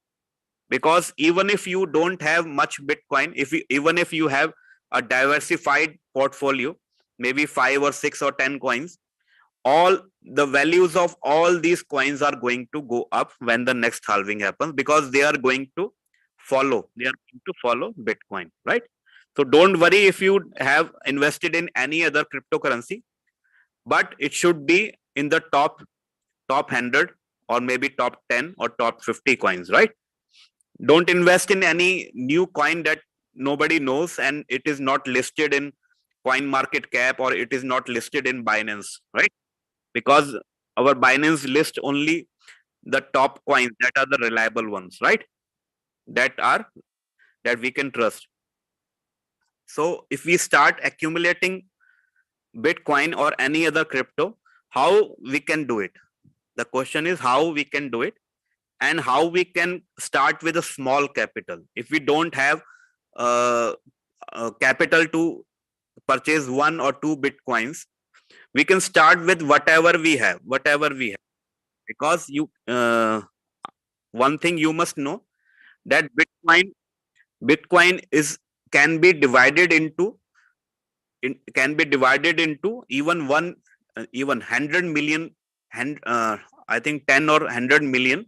Because even if you don't have much Bitcoin, even if you have a diversified portfolio, maybe 5 or 6 or 10 coins, all the values of all these coins are going to go up when the next halving happens, because they are going to follow Bitcoin, right? So don't worry if you have invested in any other cryptocurrency, but it should be in the top 100 or maybe top 10 or top 50 coins, right? Don't invest in any new coin that nobody knows and it is not listed in Coin Market Cap or it is not listed in Binance, right? Because our Binance list only the top coins that are the reliable ones, right? That we can trust. So if we start accumulating Bitcoin or any other crypto, how we can do it? The question is how we can do it, and how we can start with a small capital. If we don't have capital to purchase 1 or 2 Bitcoins, we can start with whatever we have, because you one thing you must know, that Bitcoin is can be divided into even 100 million, I think 10 or 100 million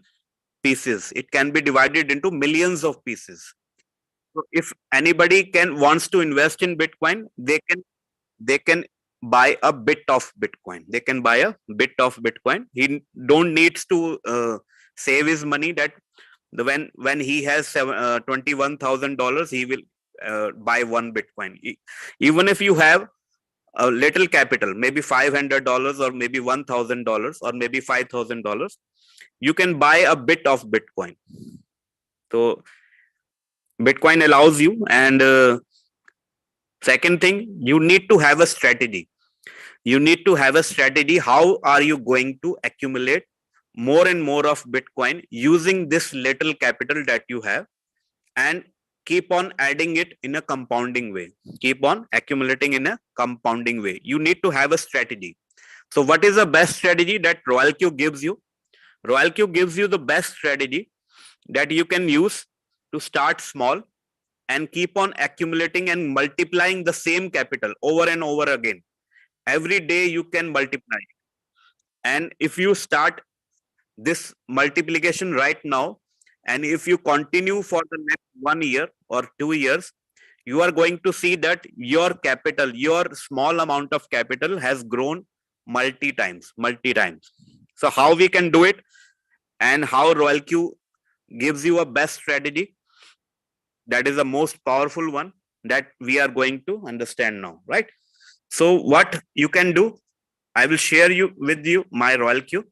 pieces. It can be divided into millions of pieces. So if anybody wants to invest in Bitcoin, they can buy a bit of Bitcoin. He don't needs to save his money, that when he has $21,000, he will buy 1 Bitcoin. Even if you have a little capital, maybe $500 or maybe $1,000 or maybe $5,000, you can buy a bit of Bitcoin. So Bitcoin allows you. And second thing, you need to have a strategy. How are you going to accumulate more and more of Bitcoin using this little capital that you have, and keep on adding it in a compounding way. Keep on accumulating in a compounding way. You need to have a strategy. So what is the best strategy that Royalq gives you? Royalq gives you the best strategy that you can use to start small and keep on accumulating and multiplying the same capital over and over again. Every day you can multiply. And if you start this multiplication right now, and if you continue for the next 1 year or 2 years, you are going to see that your small amount of capital has grown multi times. So how we can do it, and how Royalq gives you a best strategy, that is the most powerful one that we are going to understand now, right? So what you can do, I will share with you my Royalq.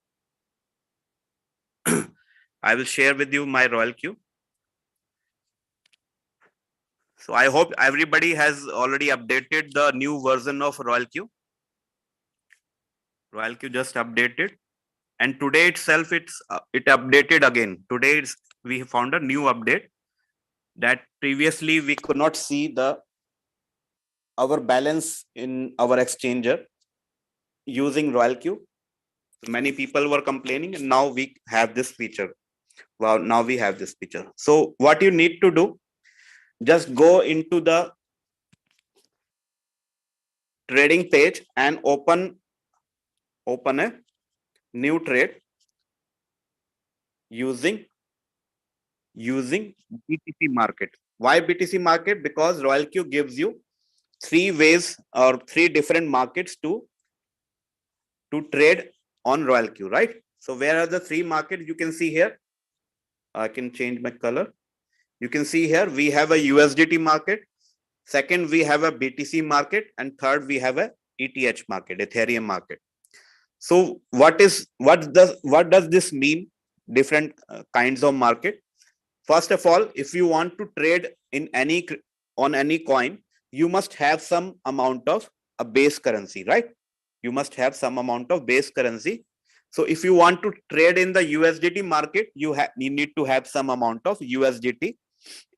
I will share with you my Royalq. So I hope everybody has already updated the new version of Royalq. Royalq just updated, and today itself it updated again. Today we found a new update, that previously we could not see our balance in our exchanger using Royalq. Many people were complaining, and now we have this feature. Wow, now we have this feature. So what you need to do, just go into the trading page and open a new trade using BTC market. Why BTC market? Because Royalq gives you 3 ways or 3 different markets to trade on Royalq, right? So where are the 3 markets? You can see here. I can change my color. You can see here we have a USDT market. Second, we have a BTC market, and third, we have a ETH market, Ethereum market. So what does this mean? Different kinds of market. First of all, if you want to trade on any coin, you must have some amount of a base currency, right? you must have some amount of base currency. So if you want to trade in the USDT market, you need to have some amount of USDT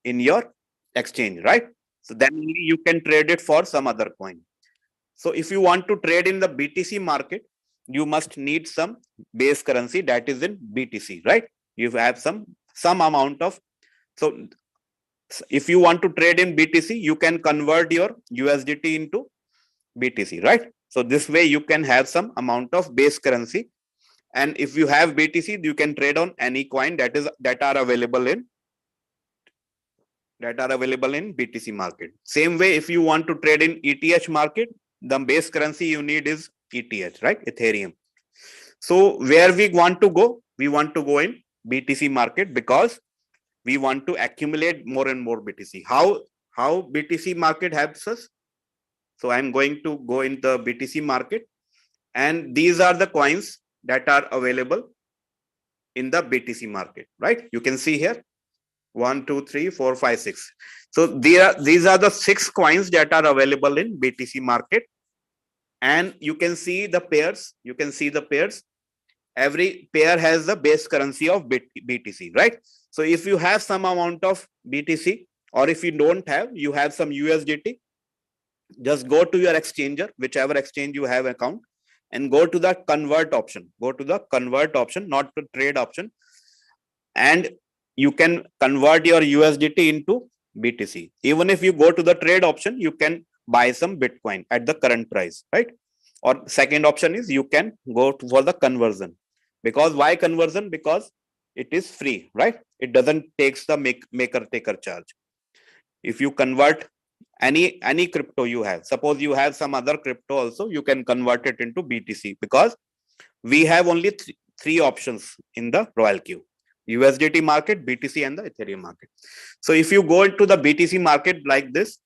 in your exchange, right? So then only you can trade it for some other coin. So if you want to trade in the BTC market, you must need some base currency that is in BTC, right? You have some amount of, so if you want to trade in BTC, you can convert your USDT into BTC, right? So this way you can have some amount of base currency. And if you have BTC, you can trade on any coin that are available in BTC market. Same way, if you want to trade in ETH market, the base currency you need is ETH, right? Ethereum. So where we want to go? We want to go in BTC market because we want to accumulate more and more BTC. How BTC market helps us? So I'm going to go in the BTC market, and these are the coins that are available in the BTC market, right? You can see here 1, 2, 3, 4, 5, 6. So these are the 6 coins that are available in BTC market, and you can see the pairs. Every pair has the base currency of BTC, right? So if you have some amount of BTC, or if you don't have, you have some USDT, just go to your exchanger, whichever exchange you have account, and go to the convert option. Not the trade option. And you can convert your USDT into BTC. Even if you go to the trade option, you can buy some Bitcoin at the current price, right? Or second option is you can go for the conversion. Because why conversion? Because it is free, right? It doesn't take the maker taker charge. If you convert any crypto you have, suppose you have some other crypto also, you can convert it into BTC, because we have only three options in the Royalq: USDT market, BTC, and the Ethereum market. So if you go into the BTC market like this,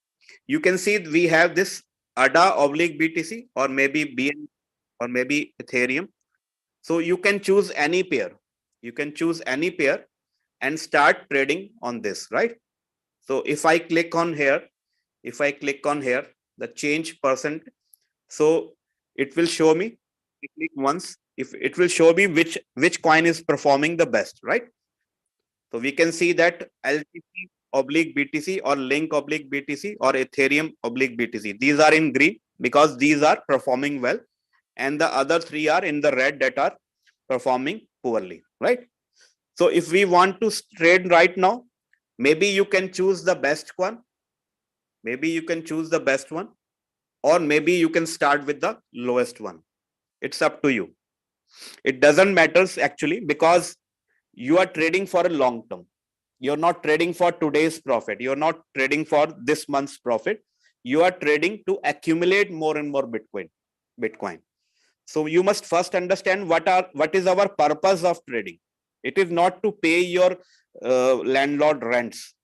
you can see we have this ADA/BTC, or maybe BN, or maybe Ethereum. So you can choose any pair. And start trading on this, right? So if I click on here, the change percent, so it will show me, click once, if it will show me which coin is performing the best, right? So we can see that LTC/BTC, or Link/BTC, or Ethereum/BTC, these are in green because these are performing well, and the other three are in the red, that are performing poorly, right? So if we want to trade right now, maybe you can choose the best one, or maybe you can start with the lowest one. It's up to you. It doesn't matter actually, because you are trading for a long term. You're not trading for today's profit. You're not trading for this month's profit. You are trading to accumulate more and more Bitcoin. So you must first understand what is our purpose of trading. It is not to pay your landlord rents,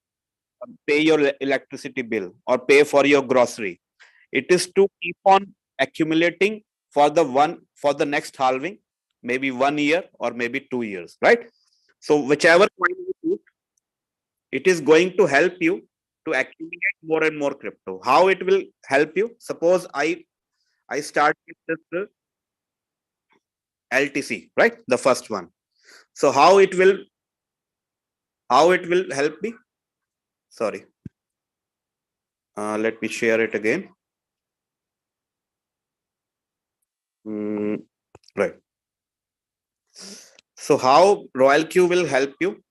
pay your electricity bill, or pay for your grocery. It is to keep on accumulating for the next halving, maybe 1 year or maybe 2 years, right? So whichever coin you choose, it is going to help you to accumulate more and more crypto. How it will help you? Suppose I start with this LTC, right? The first one. So how it will help me? Sorry. Let me share it again. Right. So how Royalq will help you?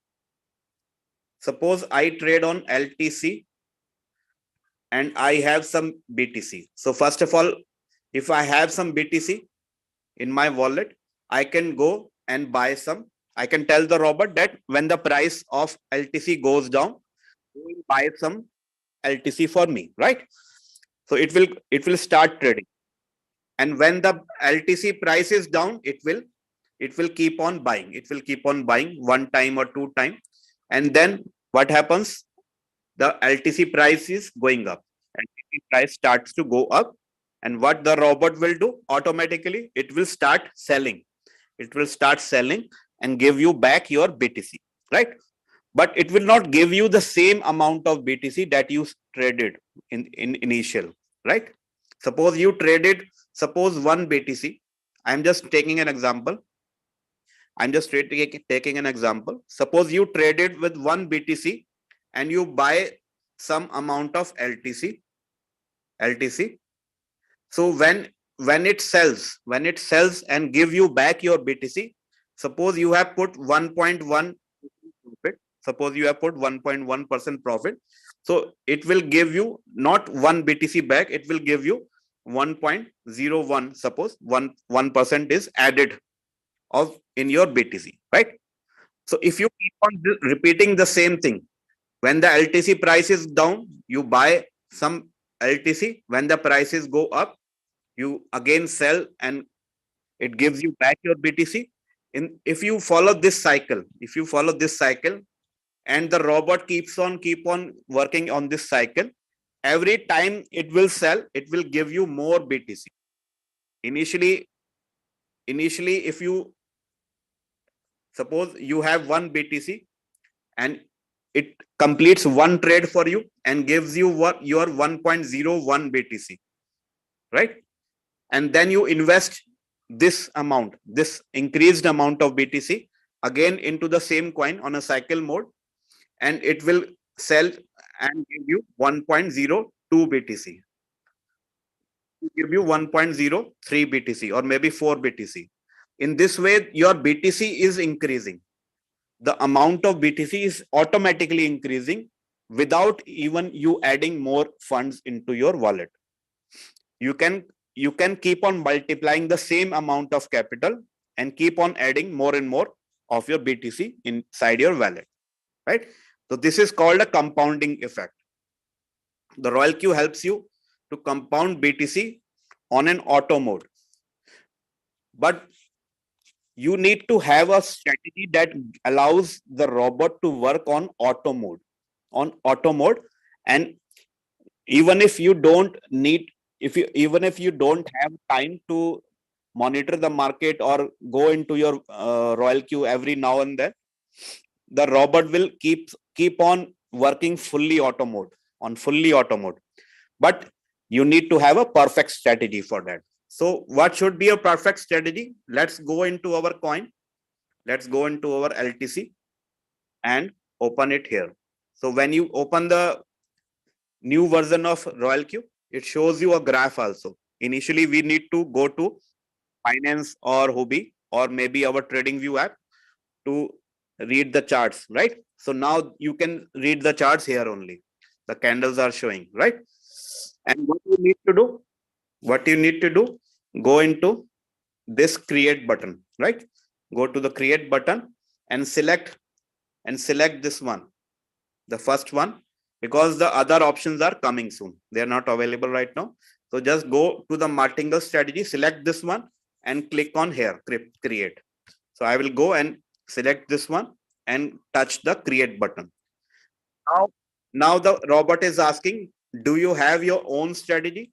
Suppose I trade on LTC and I have some BTC. So first of all, if I have some BTC in my wallet, I can go and buy some. I can tell the robot that when the price of LTC goes down, you will buy some LTC for me, right? So it will start trading. And when the LTC price is down, it will keep on buying. It will keep on buying 1 time or 2 times. And then what happens? The LTC price is going up. LTC price starts to go up. And what the robot will do? Automatically, it will start selling. And give you back your BTC, right? But it will not give you the same amount of BTC that you traded in initial, right? Suppose you traded suppose 1 BTC, I'm just taking an example. Suppose you traded with 1 BTC and you buy some amount of LTC. So when it sells and give you back your BTC, suppose you have put 1.1 profit. Suppose you have put 1.1% profit. So it will give you not 1 BTC back, it will give you 1.01. Suppose 1% is added of in your BTC, right? So if you keep on repeating the same thing, when the LTC price is down, you buy some LTC. When the prices go up, you again sell and it gives you back your BTC. If you follow this cycle, and the robot keep on working on this cycle, every time it will sell, it will give you more BTC. Initially, if you suppose you have 1 BTC and it completes one trade for you and gives you what your 1.01 BTC, right? And then you invest this increased amount of BTC again into the same coin on a cycle mode, and it will sell and give you 1.02 BTC, give you 1.03 BTC or maybe 4 BTC. In this way, your BTC is increasing. The amount of BTC is automatically increasing without even you adding more funds into your wallet. You can keep on multiplying the same amount of capital and keep on adding more and more of your BTC inside your wallet, right? So this is called a compounding effect. The Royalq helps you to compound BTC on an auto mode, but you need to have a strategy that allows the robot to work on auto mode. And even if you don't have time to monitor the market or go into your Royalq every now and then, the robot will keep on working fully auto mode. But you need to have a perfect strategy for that. So what should be a perfect strategy? Let's go into our coin. Let's go into our LTC and open it here. So when you open the new version of Royalq, it shows you a graph also. Initially, we need to go to Finance or Hubi or maybe our TradingView app to read the charts, right? So now you can read the charts here only. The candles are showing, right? And what you need to do, go into this create button, right? Go to the create button and select this one, the first one, because the other options are coming soon. They are not available right now. So just go to the martingale strategy, select this one and click on here, create. So I will go and select this one and touch the create button. Now the robot is asking, do you have your own strategy?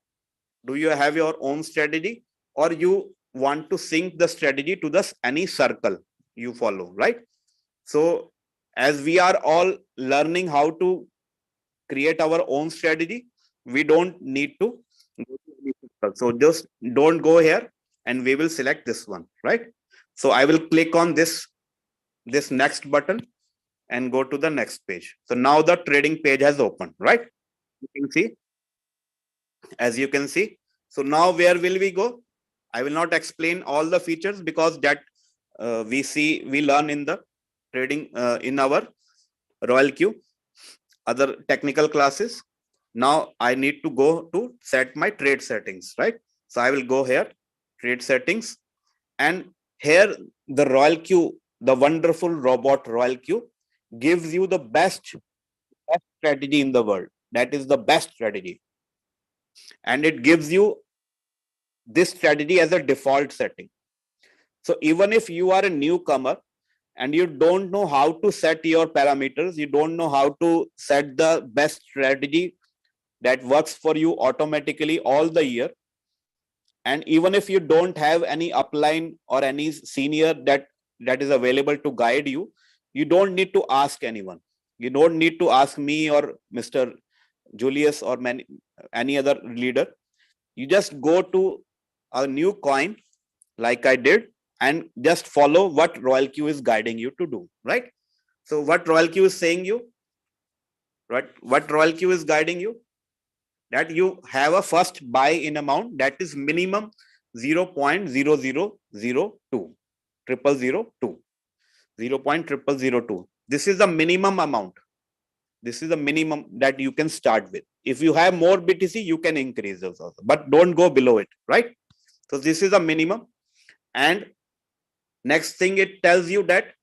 Or you want to sync the strategy to any circle you follow, right? So as we are all learning how to create our own strategy, we don't need to go to any circle. So just don't go here and we will select this one, right? So I will click on this next button and go to the next page. So now the trading page has opened, right? You can see, as you can see. So now where will we go? I will not explain all the features because that we learn in the trading in our Royalq, other technical classes. Now I need to go to set my trade settings, right? So I will go here, trade settings, and here the Royalq, the wonderful robot Royalq, gives you the best strategy in the world. That is the best strategy, and it gives you this strategy as a default setting. So even if you are a newcomer and you don't know how to set your parameters, you don't know how to set the best strategy that works for you automatically all the year, and even if you don't have any upline or any senior that is available to guide you, you don't need to ask anyone. You don't need to ask me or Mr. Julius or any other leader. You just go to a new coin like I did and just follow what Royalq is guiding you to do, right? So what Royalq is saying you, right? What Royalq is guiding you, that you have a first buy in amount that is minimum 0.0002 triple 0.0002. This is the minimum amount. This is the minimum that you can start with. If you have more BTC, you can increase those also, but don't go below it, right? So this is a minimum. And next thing, it tells you that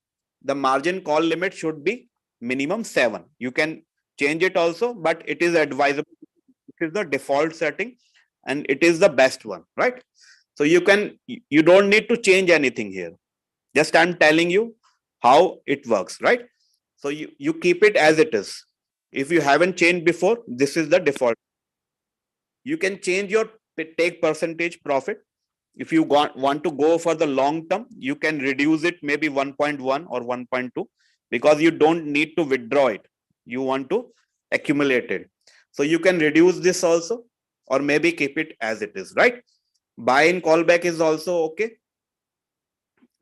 the margin call limit should be minimum 7. You can change it also, but it is advisable. It is the default setting and it is the best one, right? So you don't need to change anything here. Just I'm telling you how it works, right? So you keep it as it is. If you haven't changed before, this is the default. You can change your take percentage profit. If you want to go for the long term, you can reduce it maybe 1.1 or 1.2 because you don't need to withdraw it. You want to accumulate it. So you can reduce this also, or maybe keep it as it is, right? Buy in callback is also okay.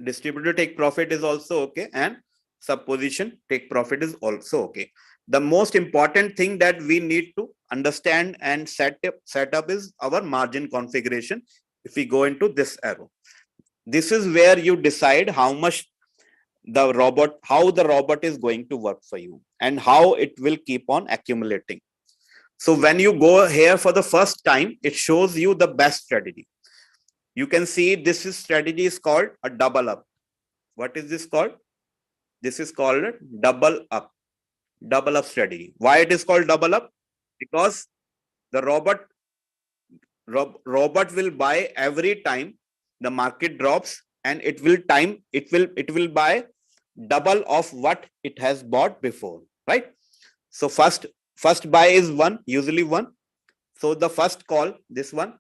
Distributor take profit is also okay. And supposition take profit is also okay. The most important thing that we need to understand and set up is our margin configuration. If we go into this arrow, this is where you decide how much how the robot is going to work for you and how it will keep on accumulating. So when you go here for the first time, it shows you the best strategy. You can see this strategy is called a double up. What is this called? This is called a double up strategy. Why it is called double up? Because the robot will buy every time the market drops, and it will buy double of what it has bought before, right? So first buy is usually 1. So the first call, this one,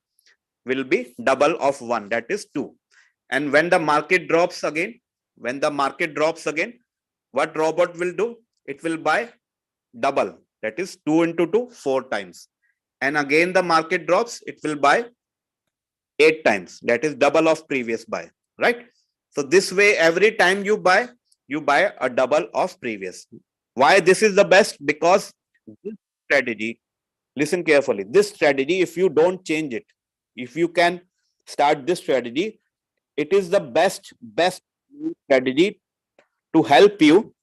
will be double of 1, that is 2. And when the market drops again, what robot will do? It will buy double, that is 2 into 2, 4 times. And again the market drops, it will buy 8 times, that is double of previous buy, right? So this way, every time you buy a double of previous. Why this is the best? Because this strategy, listen carefully, this strategy, if you don't change it, if you can start this strategy, it is the best strategy to help you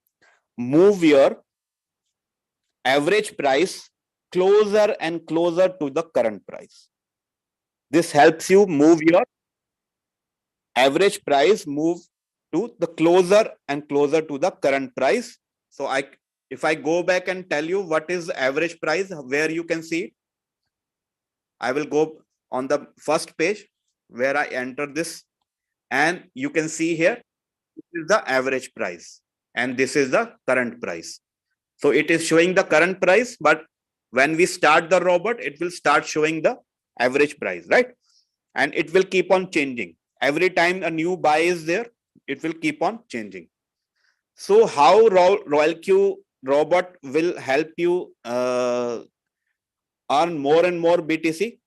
move your average price closer and closer to the current price. This helps you move your average price move to the closer and closer to the current price. So if I go back and tell you what is average price, where you can see, I will go on the first page where I enter this, and you can see here, this is the average price and this is the current price. So it is showing the current price, but when we start the robot, it will start showing the average price, right? And it will keep on changing. Every time a new buy is there, it will keep on changing. So how Royalq robot will help you earn more and more BTC?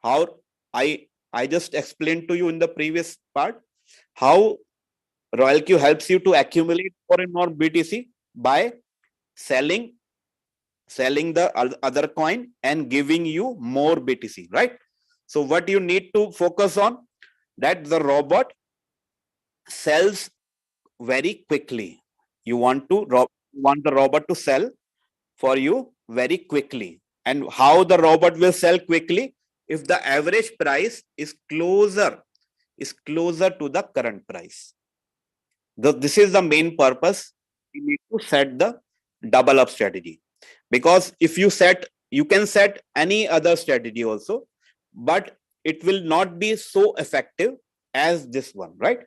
How I just explained to you in the previous part how Royalq helps you to accumulate more and more BTC by selling the other coin and giving you more BTC, right? So what you need to focus on, that the robot sells very quickly. You want the robot to sell for you very quickly. And how the robot will sell quickly? If the average price is closer to the current price. This is the main purpose. You need to set the double up strategy, because if you can set any other strategy also, but it will not be so effective as this one, right?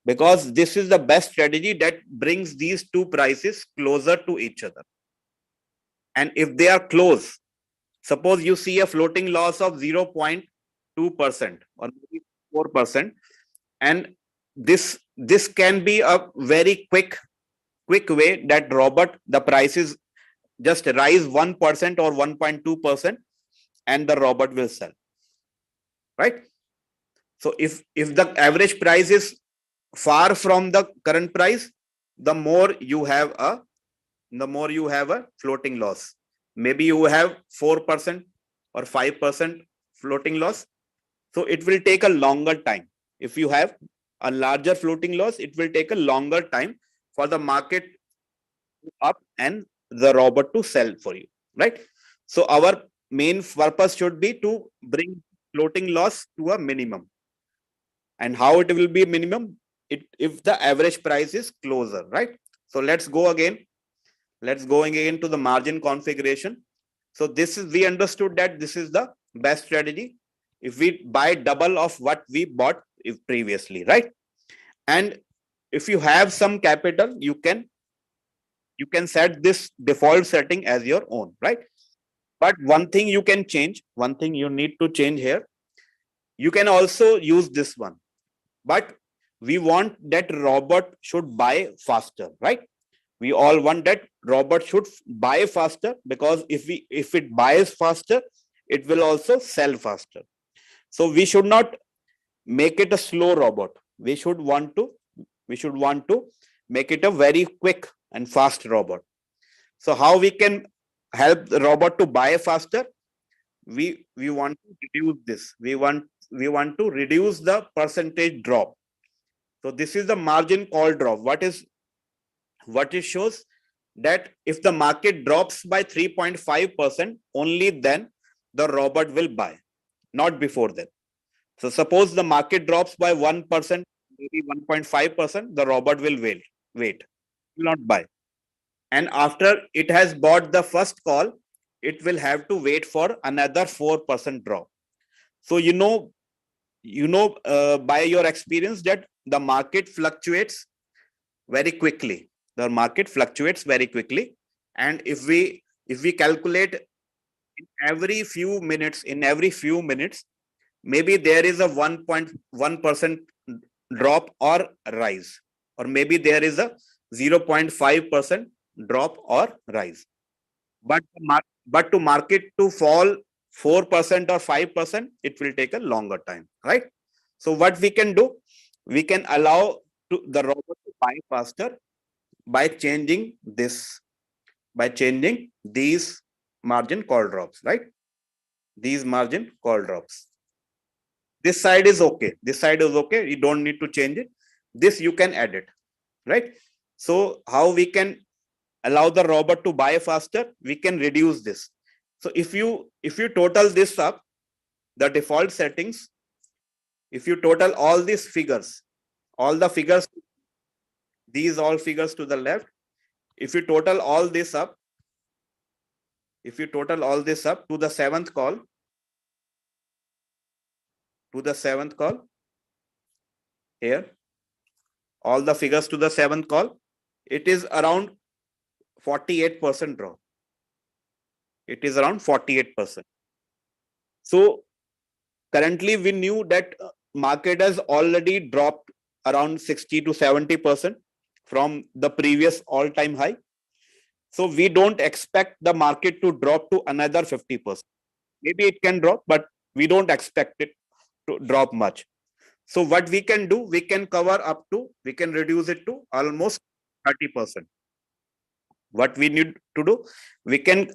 Because this is the best strategy that brings these two prices closer to each other. And if they are close, suppose you see a floating loss of 0.2% or maybe 4%, and this can be a very quick way that the prices just rise 1% or 1.2%, and the robot will sell, right? So if the average price is far from the current price, the more you have a floating loss. Maybe you have 4% or 5% floating loss. So it will take a longer time. If you have a larger floating loss, it will take a longer time for the market up and the robot to sell for you, right? So our main purpose should be to bring floating loss to a minimum. And how it will be minimum? If the average price is closer, right? So let's go again. Let's go again to the margin configuration. So this is, we understood that this is the best strategy if we buy double of what we bought previously, right? And if you have some capital, you can set this default setting as your own, right? But one thing you can change, one thing you need to change here, you can also use this one, but we want that robot should buy faster, right? We all want that robot should buy faster, because if it buys faster, it will also sell faster. So we should not make it a slow robot. We should want to make it a very quick and fast robot. So how we can help the robot to buy faster? We want to reduce this. We want to reduce the percentage drop. So this is the margin call drop. What it shows that if the market drops by 3.5%, only then the robot will buy, not before that. So suppose the market drops by 1%, maybe 1.5%, the robot will wait, will not buy. And after it has bought the first call, it will have to wait for another 4% drop. So by your experience that the market fluctuates very quickly. The market fluctuates very quickly, and if we calculate in every few minutes, maybe there is a 1.1% drop or rise, or maybe there is a 0.5% drop or rise. But to market to fall 4% or 5%, it will take a longer time, right? So what we can do, we can allow the robot to buy faster by changing these margin call drops, right? These margin call drops. This side is okay. You don't need to change it. This you can edit, right? So how we can allow the robot to buy faster? We can reduce this. So if you total this up, the default settings, if you total all these figures, all the figures, these all figures to the left, if you total all this up, to the seventh call, here, all the figures to the seventh call, it is around 48% drop. It is around 48%. So currently we knew that market has already dropped around 60 to 70% from the previous all-time high. So we don't expect the market to drop to another 50%. Maybe it can drop, but we don't expect it to drop much. So what we can do, we can reduce it to almost 30%. What we need to do, we can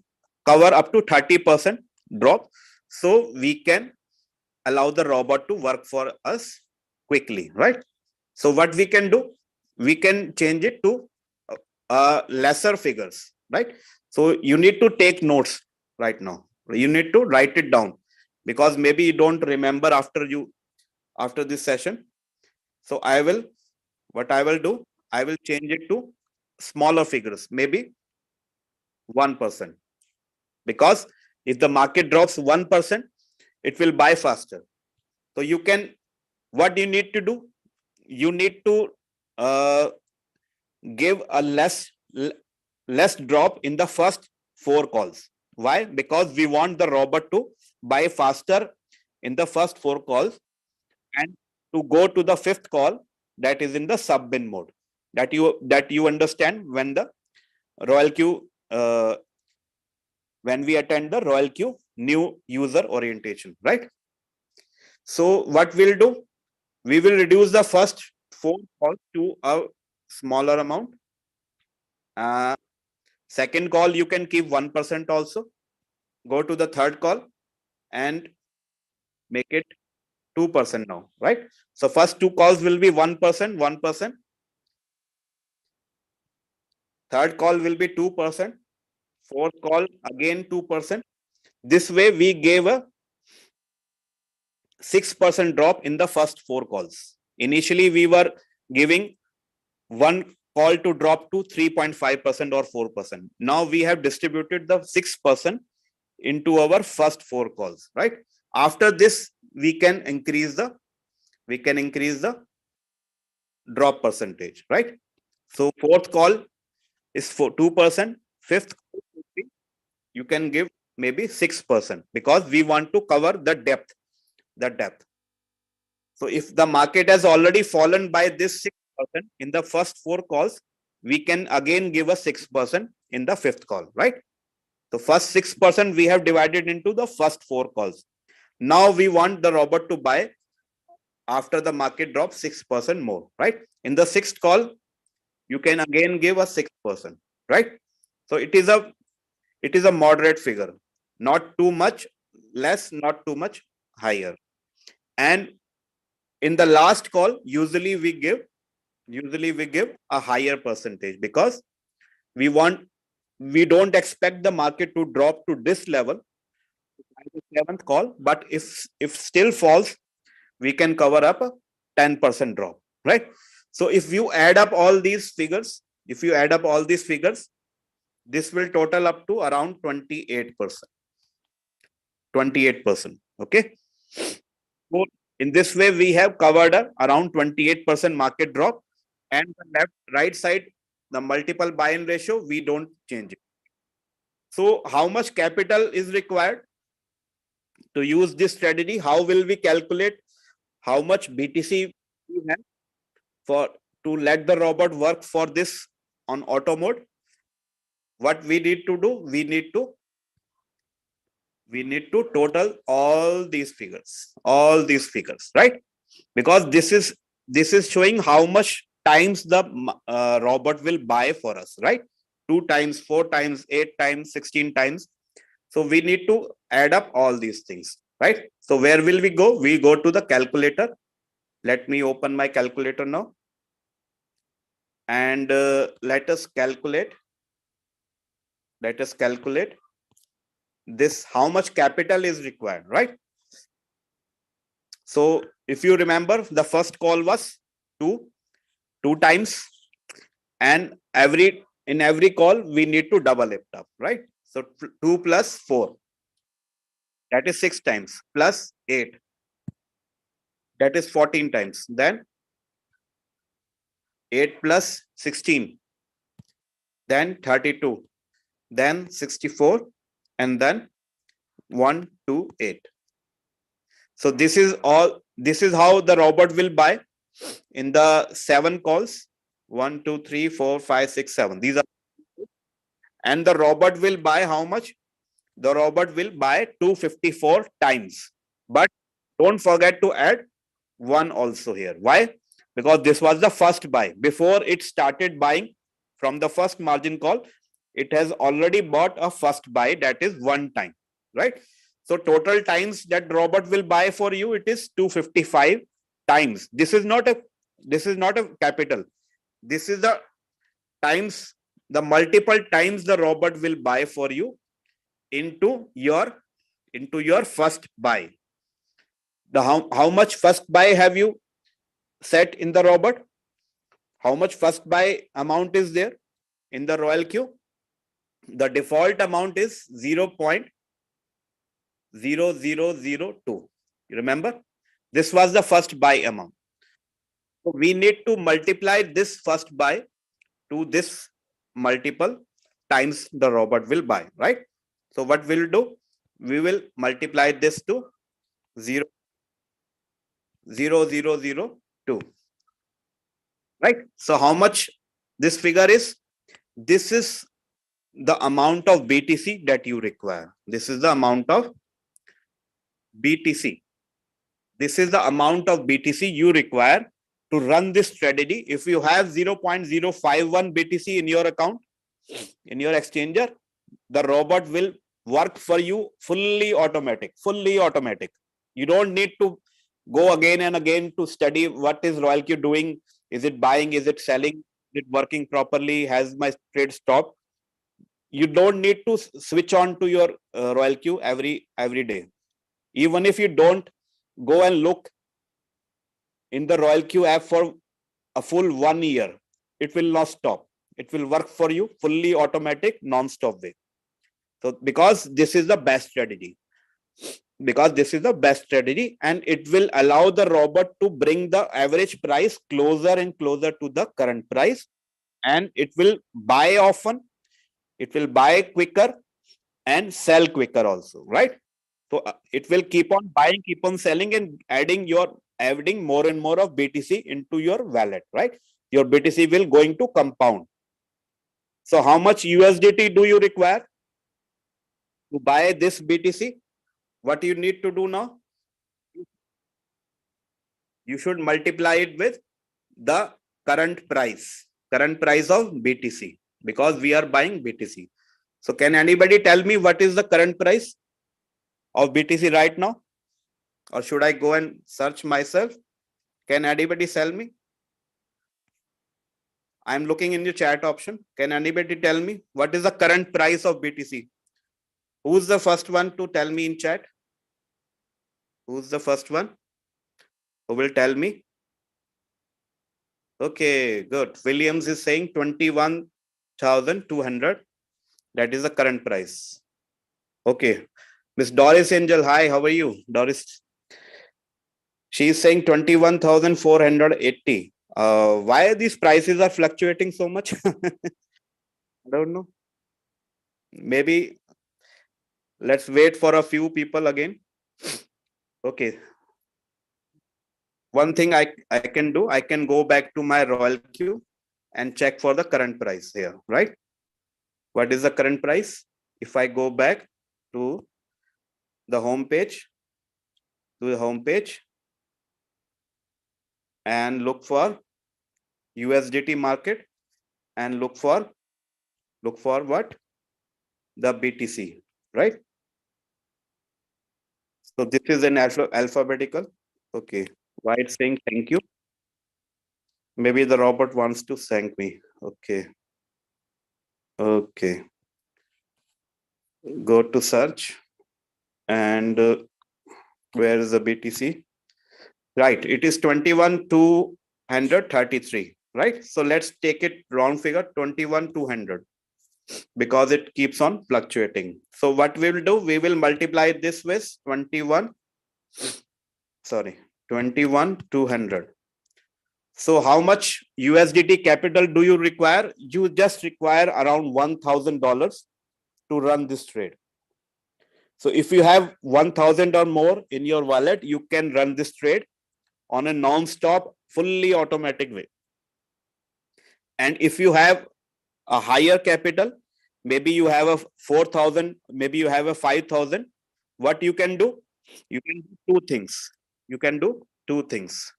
cover up to 30% drop, so we can allow the robot to work for us quickly, right? So what we can do, we can change it to lesser figures, right? So you need to take notes right now. You need to write it down, because maybe you don't remember after this session. So what I will do, I will change it to smaller figures, maybe 1%. Because if the market drops 1%, it will buy faster. So what you need to do, you need to give a less drop in the first 4 calls. Why? Because we want the robot to buy faster in the first 4 calls, and to go to the 5th call, that is in the sub-bin mode, that you understand when the Royalq, when we attend the Royalq new user orientation, right? So what we'll do, We will reduce the first 4 calls to a smaller amount. Second call, you can keep 1% also. Go to the third call and make it 2% now, right? So first 2 calls will be 1%, 1%. Third call will be 2%. Fourth call again 2%. This way we gave a 6% drop in the first 4 calls. Initially we were giving one call to drop to 3.5% or 4%. Now we have distributed the 6% into our first 4 calls, right? After this, we can increase the drop percentage, right? So fourth call is for 2%. Fifth call, you can give maybe 6% because we want to cover the depth. So if the market has already fallen by this 6% in the first 4 calls, we can again give a 6% in the fifth call, right? So first 6% we have divided into the first 4 calls. Now we want the robot to buy after the market drops 6% more, right? In the sixth call, you can again give a 6%, right? So it is a moderate figure, not too much less, not too much higher. And in the last call, usually we give a higher percentage because we don't expect the market to drop to this level by the seventh call, but if still falls, we can cover up a 10% drop, right? So if you add up all these figures, this will total up to around 28%. Okay. So in this way, we have covered around 28% market drop, and the right side, the multiple buy-in ratio, we don't change it. So how much capital is required to use this strategy? How will we calculate how much BTC we have to let the robot work for this on auto mode? What we need to do? We need to total all these figures, right? Because this is showing how much times the robot will buy for us, right? 2 times, 4 times, 8 times, 16 times. So we need to add up all these things, right? So where will we go? We go to the calculator. Let me open my calculator now. And let us calculate this, how much capital is required, right? So if you remember, the first call was 2 times, and in every call we need to double it up, right? So 2 plus 4, that is 6 times, plus 8, that is 14 times. Then 8 plus 16, then 32, then 64, and then 128. So this is how the robot will buy in the 7 calls. 1, 2, 3, 4, 5, 6, 7. These are, and the robot will buy how much? The robot will buy 254 times. But don't forget to add 1 also here. Why? Because this was the first buy. Before it started buying from the first margin call, it has already bought a first buy, that is 1 time, right? So total times that robot will buy for you, it is 255 times. This is not a capital. This is the times, the multiple times the robot will buy for you into your first buy. How much first buy have you set in the robot? How much first buy amount is there in the Royalq? The default amount is 0.0002. Remember, this was the first buy amount. So we need to multiply this first buy to this multiple times the robot will buy, right? So what we'll do, we will multiply this to 0.0002, right? So how much this figure is? This is the amount of BTC that you require. This is the amount of BTC This is the amount of BTC you require to run this strategy. If you have 0.051 BTC in your account, in your exchanger, the robot will work for you fully automatic. You don't need to go again and again to study what is Royalq doing. Is it buying? Is it selling? Is it working properly? Has my trade stopped? You don't need to switch on to your Royalq every day. Even if you don't go and look in the Royalq app for a full 1 year, it will not stop. It will work for you fully automatic, non-stop way. So because this is the best strategy, and it will allow the robot to bring the average price closer and closer to the current price, and it will buy often, it will buy quicker and sell quicker also, right? So it will keep on buying, keep on selling, and adding more and more of BTC into your wallet, right? Your BTC will going to compound. So how much USDT do you require to buy this BTC? What you need to do now? You should multiply it with the current price of BTC, because we are buying BTC. So can anybody tell me what is the current price of BTC right now? Or should I go and search myself? Can anybody tell me? I'm looking in the chat option. Can anybody tell me what is the current price of BTC? Who's the first one to tell me in chat? Who's the first one who will tell me? Okay, good. Williams is saying 21,200. That is the current price. Okay. Miss Doris Angel, hi, how are you? Doris. She is saying 21,480. Why these prices are fluctuating so much? I don't know. Maybe let's wait for a few people again. Okay. One thing I can do, I can go back to my Royalq and check for the current price here, right? What is the current price? If I go back to the home page, and look for USDT market and look for what? The BTC, right? So this is an alphabetical. Okay. Why it's saying thank you? Maybe the robot wants to thank me. Okay. Okay. Go to search, and where is the BTC? Right. It is 21,233. Right. So let's take it round figure 21,200, because it keeps on fluctuating. So what we will do, we will multiply this with 21,200. So how much USDT capital do you require? You just require around $1,000 to run this trade. So if you have 1,000 or more in your wallet, you can run this trade on a non-stop, fully automatic way. And if you have a higher capital, maybe you have a 4,000, maybe you have a 5,000, what you can do? You can do two things. You can do two things.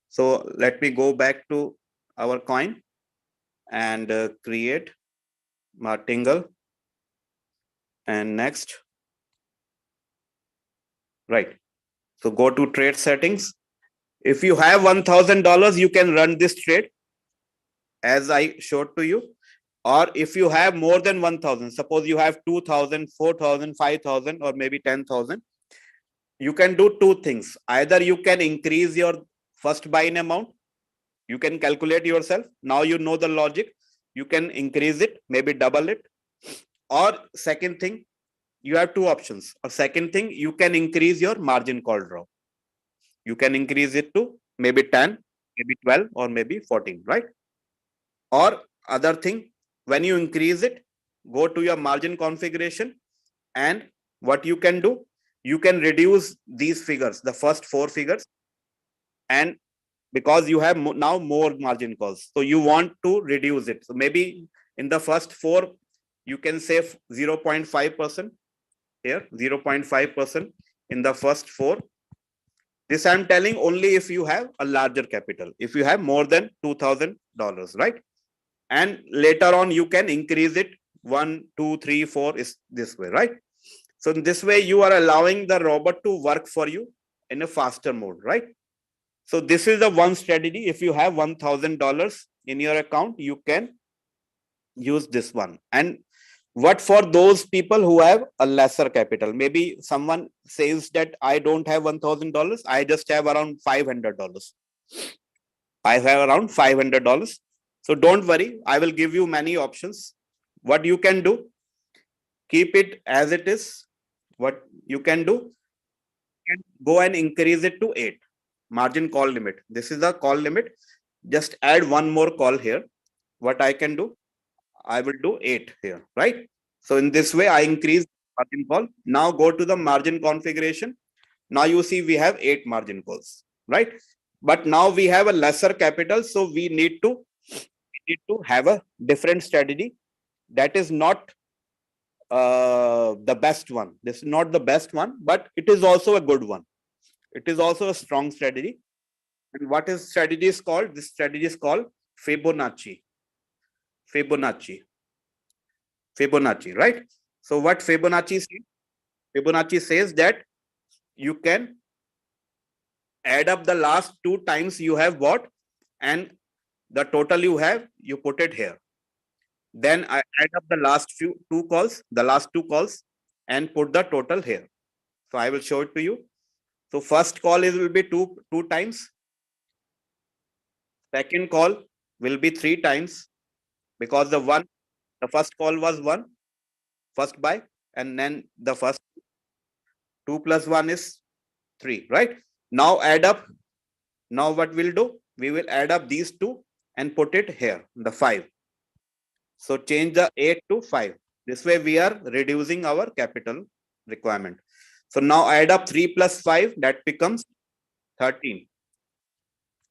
So let me go back to our coin and create martingale, and next. Right. So go to trade settings. If you have $1,000, you can run this trade as I showed to you. Or if you have more than 1,000, suppose you have 2,000, 4,000, 5,000, or maybe 10,000, you can do two things. Either you can increase your first buy-in amount. You can calculate yourself. Now you know the logic. You can increase it, maybe double it. Or second thing, you have two options. Or second thing, you can increase your margin call draw. You can increase it to maybe 10, maybe 12, or maybe 14, right? Or other thing, when you increase it, go to your margin configuration, and what you can do, you can reduce these figures, the first four figures, and because you have now more margin calls, so you want to reduce it. So maybe in the first four, you can save 0.5%, here, 0.5% in the first 4. This I'm telling only if you have a larger capital, if you have more than $2,000, right? And later on, you can increase it 1, 2, 3, 4 is this way, right? So in this way, you are allowing the robot to work for you in a faster mode, right? So this is the one strategy. If you have $1,000 in your account, you can use this one. And what for those people who have a lesser capital? Maybe someone says that I don't have $1,000. I just have around $500. I have around $500. So don't worry. I will give you many options. What you can do, keep it as it is. What you can do, you can go and increase it to 8. Margin call limit. This is the call limit. Just add one more call here. What I can do, I will do 8 here, right? So in this way, I increase margin call. Now go to the margin configuration. Now you see we have 8 margin calls, right? But now we have a lesser capital, so we need to have a different strategy. That is not the best one. This is not the best one, but it is also a good one. It is also a strong strategy. And what is strategy is called? This strategy is called Fibonacci. Fibonacci. Fibonacci, right? So what Fibonacci says? Fibonacci says that you can add up the last 2 times you have bought, and the total you have, you put it here. Then I add up the last two calls, and put the total here. So I will show it to you. So first call will be two times. Second call will be 3 times, because the first call was 1, first buy, and then the first 2 plus 1 is 3, right? Now add up. Now what we'll do? We will add up these 2 and put it here, the 5. So change the 8 to 5. This way we are reducing our capital requirement. So now add up 3 plus 5, that becomes 13.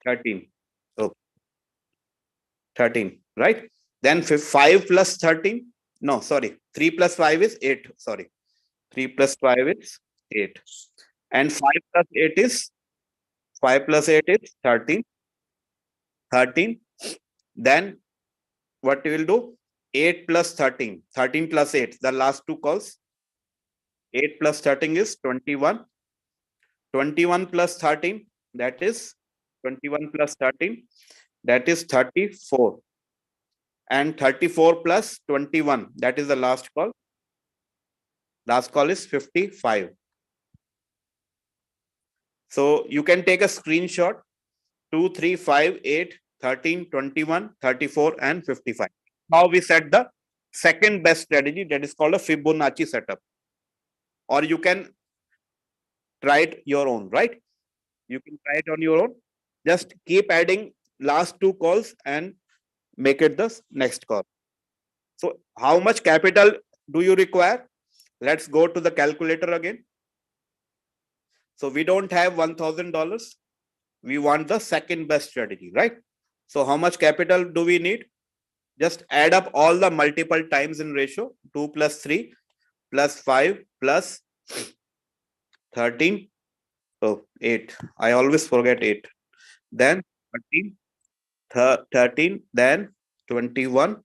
13. So 13, right? Then 5 plus 13. No, sorry. 3 plus 5 is 8. Sorry. 3 plus 5 is 8. And 5 plus 8 is 13. 13. Then what we will do? 8 plus 13. 13 plus 8. The last 2 calls. 8 plus 13 is 21. 21 plus 13. That is 21 plus 13. That is 34. And 34 plus 21. That is the last call. Last call is 55. So you can take a screenshot. 2, 3, 5, 8, 13, 21, 34, and 55. Now we set the second best strategy, that is called a Fibonacci setup. Or you can try it your own, right? You can try it on your own. Just keep adding last 2 calls and make it the next call. So how much capital do you require? Let's go to the calculator again. So we don't have $1,000. We want the second best strategy, right? So how much capital do we need? Just add up all the multiple times in ratio. 2 plus 3 plus 5 plus 13. Oh, 8. I always forget 8. Then 13, then 21,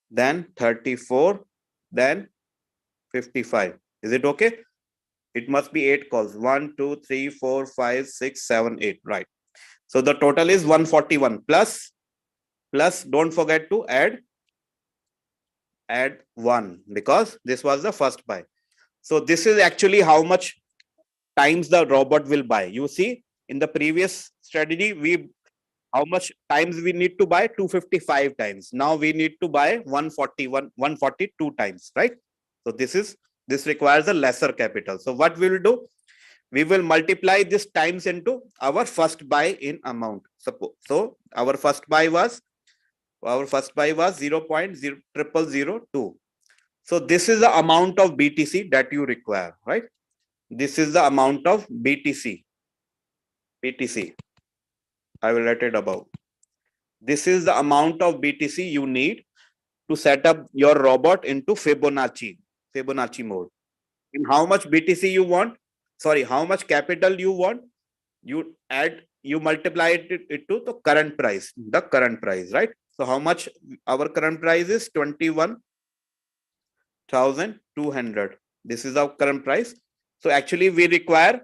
then 34, then 55. Is it okay? It must be 8 calls. 1, 2, 3, 4, 5, 6, 7, 8. Right. So the total is 141 plus don't forget to add 1, because this was the first buy. So this is actually how much times the robot will buy. You see, in the previous strategy, how much times we need to buy? 255 times. Now we need to buy 142 times, right? So this requires a lesser capital. So what we will do? We will multiply this times into our first buy in amount. So our first buy was 0.0002. So this is the amount of BTC that you require, right? This is the amount of BTC. I will write it above. This is the amount of BTC you need to set up your robot into Fibonacci mode. And how much BTC you want, sorry, how much capital you want, you add, you multiply it to the current price, right? So how much our current price is? 21,200. This is our current price. So actually we require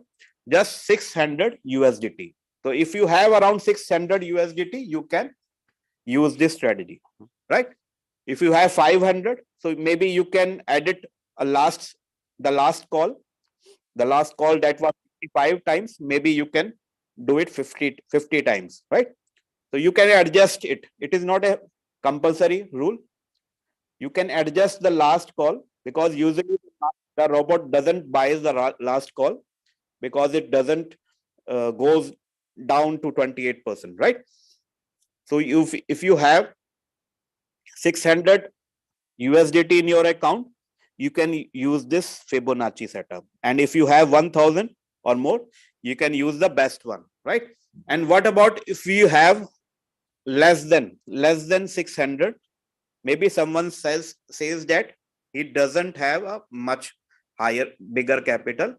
just 600 USDT. So if you have around 600 USDT, you can use this strategy, right? If you have 500, so maybe you can edit the last call that was 55 times, maybe you can do it 50 times, right? So you can adjust it. It is not a compulsory rule. You can adjust the last call, because usually the robot doesn't buy the last call, because it doesn't goes down to 28%, right? So if you have 600 USDT in your account, you can use this Fibonacci setup. And if you have 1000 or more, you can use the best one, right? And what about if you have less than 600? Maybe someone says that he doesn't have a much bigger capital.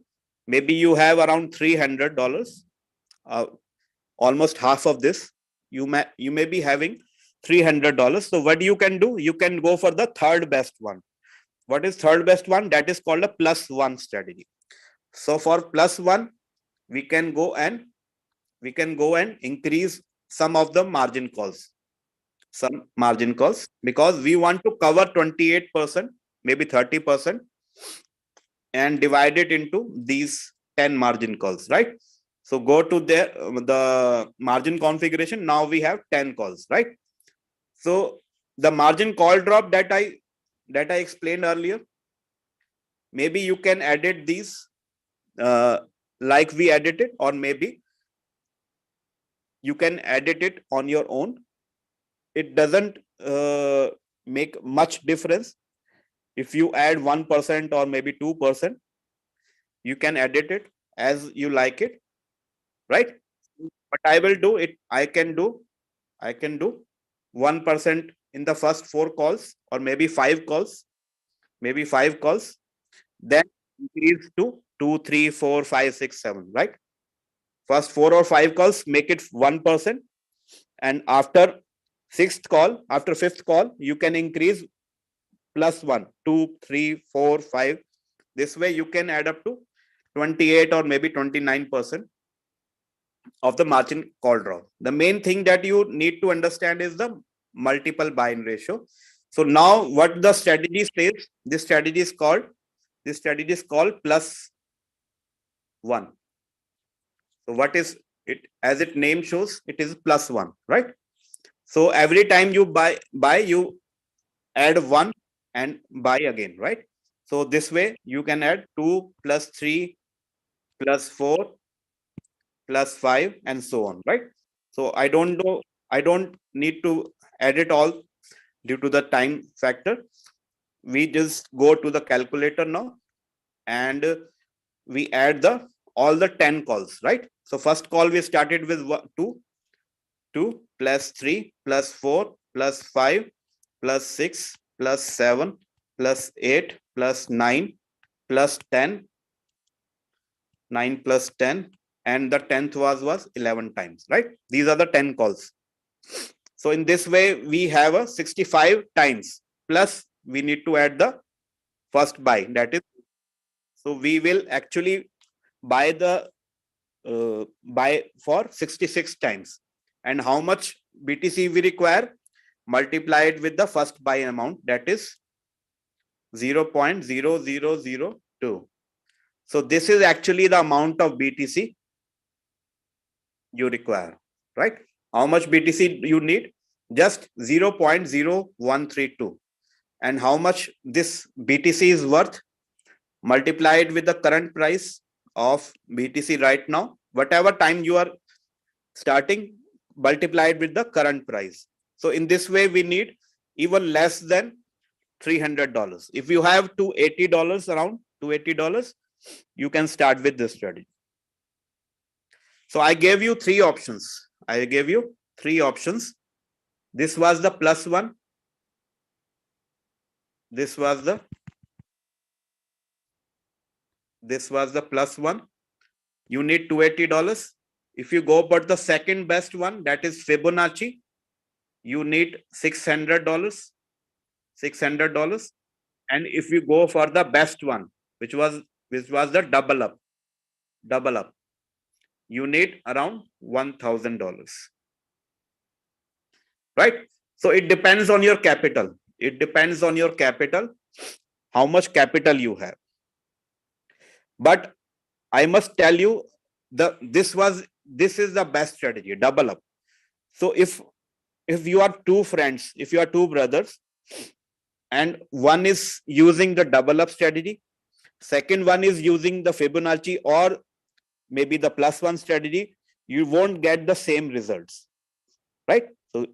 Maybe you have around $300, almost half of this. You may be having $300. So what you can do? You can go for the third best one. What is third best one? That is called a plus one strategy. So for plus one, we can go and increase some of the margin calls, because we want to cover 28%, maybe 30%, and divide it into these 10 margin calls, right? So go to the margin configuration. Now we have 10 calls, right? So the margin call drop that I explained earlier, maybe you can edit these like we edited, or maybe you can edit it on your own. It doesn't make much difference. If you add 1% or maybe 2%, you can edit it as you like it, right? But I will do it. I can do 1% in the first 4 calls, or maybe 5 calls, then increase to 2, 3, 4, 5, 6, 7, right? First 4 or 5 calls, make it 1%. And after fifth call, you can increase plus 1, 2, 3, 4, 5. This way you can add up to 28 or maybe 29% of the margin call draw. The main thing that you need to understand is the multiple buy-in ratio. So now what the strategy says, this strategy is called plus one. So what is it? As its name shows, it is plus one, right? So every time you buy, you add 1 and buy again, right? So this way you can add 2 plus 3 plus 4 plus 5 and so on, right? So I don't need to add it all due to the time factor. We just go to the calculator now, and we add all the 10 calls, right? So first call we started with 2 plus 3 plus 4 plus 5 plus 6 plus 7 plus 8 plus 9 plus 10, 9 plus 10, and the 10th was 11 times, right? These are the 10 calls. So in this way we have a 65 times, plus we need to add the first buy, that is, so we will actually buy for 66 times. And how much BTC we require? Multiply it with the first buy amount, that is 0.0002. So this is actually the amount of BTC you require, right? How much BTC you need? Just 0.0132. And how much this BTC is worth? Multiply it with the current price of BTC right now. Whatever time you are starting, multiply it with the current price. So in this way, we need even less than $300. If you have $280, around $280, you can start with this strategy. So I gave you 3 options. This was the plus one. This was the This was the plus one. You need $280. If you go for the second best one, that is Fibonacci, you need $600. $600. And if you go for the best one, which was the double up, you need around $1,000. Right? So it depends on your capital. It depends on your capital, how much capital you have. But I must tell you, this is the best strategy, double up. So if you are two friends, if you are two brothers, and one is using the double up strategy, second one is using the Fibonacci or maybe the plus one strategy, you won't get the same results, right? So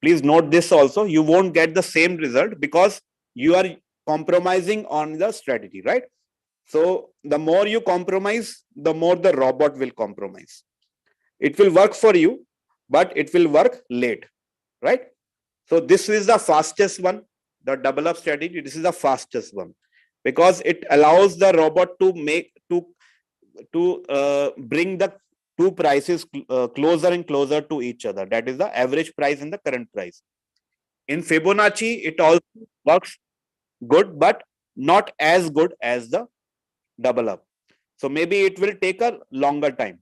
please note this also, you won't get the same result because you are compromising on the strategy, right? So the more you compromise, the more the robot will compromise. It will work for you, but it will work late, right? So this is the fastest one, the double up strategy. This is the fastest one because it allows the robot to bring the two prices closer and closer to each other. That is the average price and the current price. In Fibonacci, it also works good, but not as good as the double up. So maybe it will take a longer time.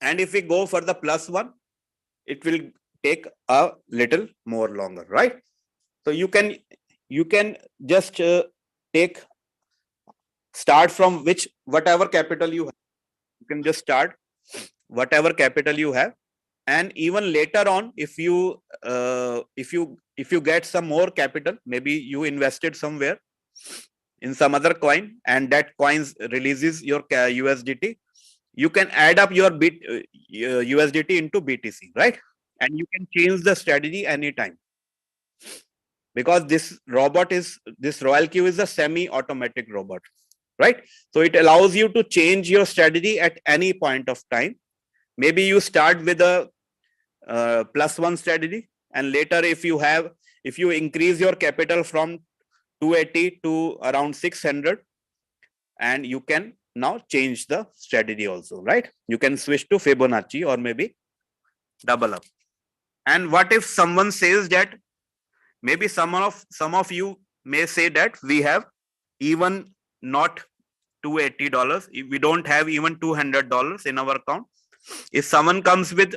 And if we go for the plus one, it will take a little more longer, right? So you can just start from whatever capital you have. You can just start whatever capital you have, and even later on, if you get some more capital, maybe you invested somewhere in some other coin, and that coins releases your USDT, you can add up your USDT into BTC, right? And you can change the strategy anytime. Because this Royalq is a semi-automatic robot, right? So it allows you to change your strategy at any point of time. Maybe you start with a plus one strategy, and later if you increase your capital from 280 to around 600, and you can now change the strategy also, right? You can switch to Fibonacci or maybe double up. And what if someone says that, maybe some of you may say that we have even not $280, we don't have even $200 in our account. If someone comes with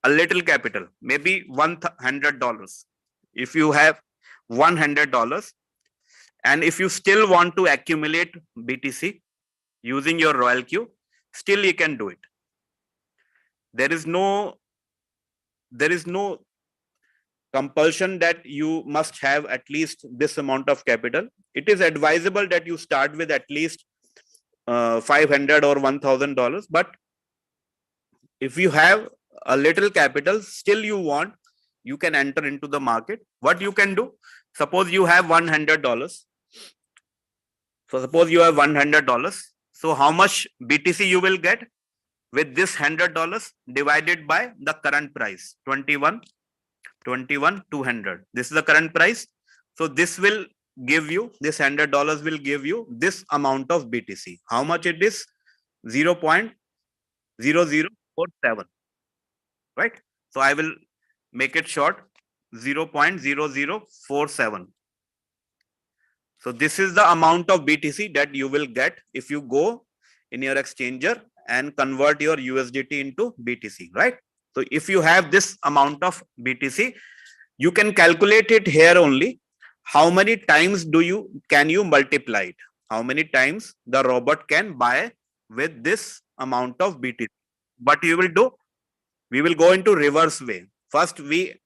a little capital, maybe $100, if you have $100, and if you still want to accumulate BTC using your Royalq, still you can do it. There is no compulsion that you must have at least this amount of capital. It is advisable that you start with at least $500 or $1,000. But if you have a little capital, still you can enter into the market. What you can do? Suppose you have $100. So suppose you have $100. So how much BTC you will get with this $100 divided by the current price, 21,200. This is the current price. So this will give you, this $100 will give you this amount of BTC. How much it is? 0.0047, right? So I will make it short, 0.0047. So this is the amount of BTC that you will get if you go in your exchanger and convert your USDT into BTC, right? So if you have this amount of BTC, you can calculate it here only. How many times can you multiply it? How many times the robot can buy with this amount of BTC? What you will do? We will go into reverse way. First, we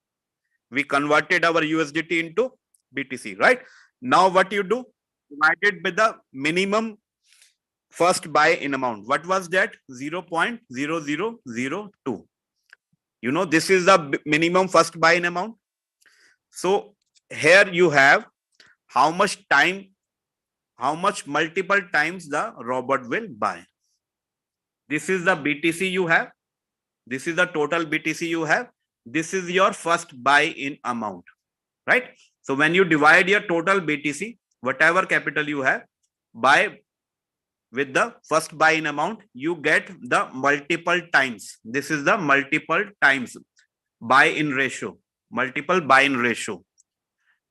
converted our USDT into BTC, right? Now what you do? Divided by the minimum first buy in amount. What was that? 0.0002. This is the minimum first buy in amount. So here you have how much multiple times the robot will buy. This is the BTC you have. This is the total BTC you have. This is your first buy in amount, right? So when you divide your total BTC, whatever capital you have, by with the first buy-in amount, you get the multiple times. This is the multiple times buy-in ratio, multiple buy-in ratio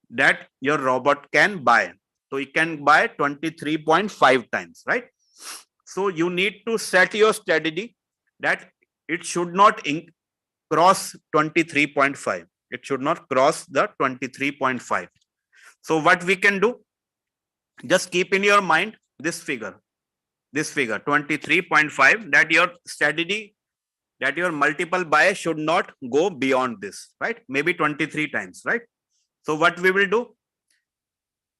that your robot can buy. So it can buy 23.5 times, right? So you need to set your strategy that it should not cross 23.5. It should not cross the 23.5. So what we can do, just keep in your mind this figure 23.5, that your strategy, that your multiple buy should not go beyond this, right? Maybe 23 times, right? So what we will do,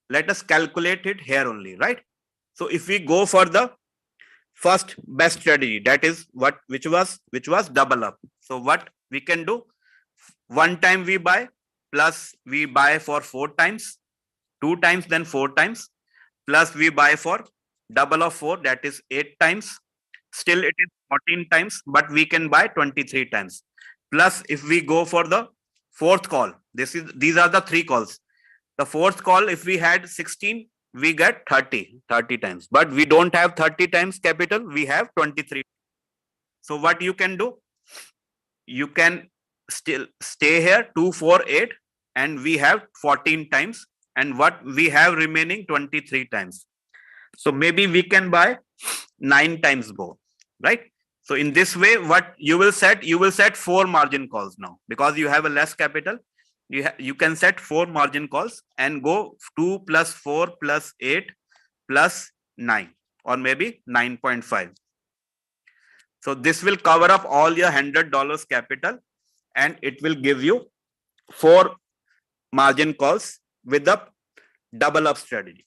let us calculate it here only, right? So if we go for the first best strategy, that is which was double up. So what we can do, one time we buy, plus we buy for 4 times, 2 times, then 4 times, plus we buy for double of 4, that is 8 times. Still it is 14 times, but we can buy 23 times. Plus if we go for the fourth call, these are the 3 calls. The fourth call, if we had 16, we get 30 times, but we don't have 30 times capital, we have 23. So what you can do, you can still stay here 2, 4, 8, and we have 14 times, and what we have remaining 23 times. So maybe we can buy 9 times more, right? So in this way, what you will set 4 margin calls now, because you have a less capital. You can set 4 margin calls and go 2 plus 4 plus 8 plus 9, or maybe 9.5. So this will cover up all your $100 capital, and it will give you 4 margin calls with the double up strategy,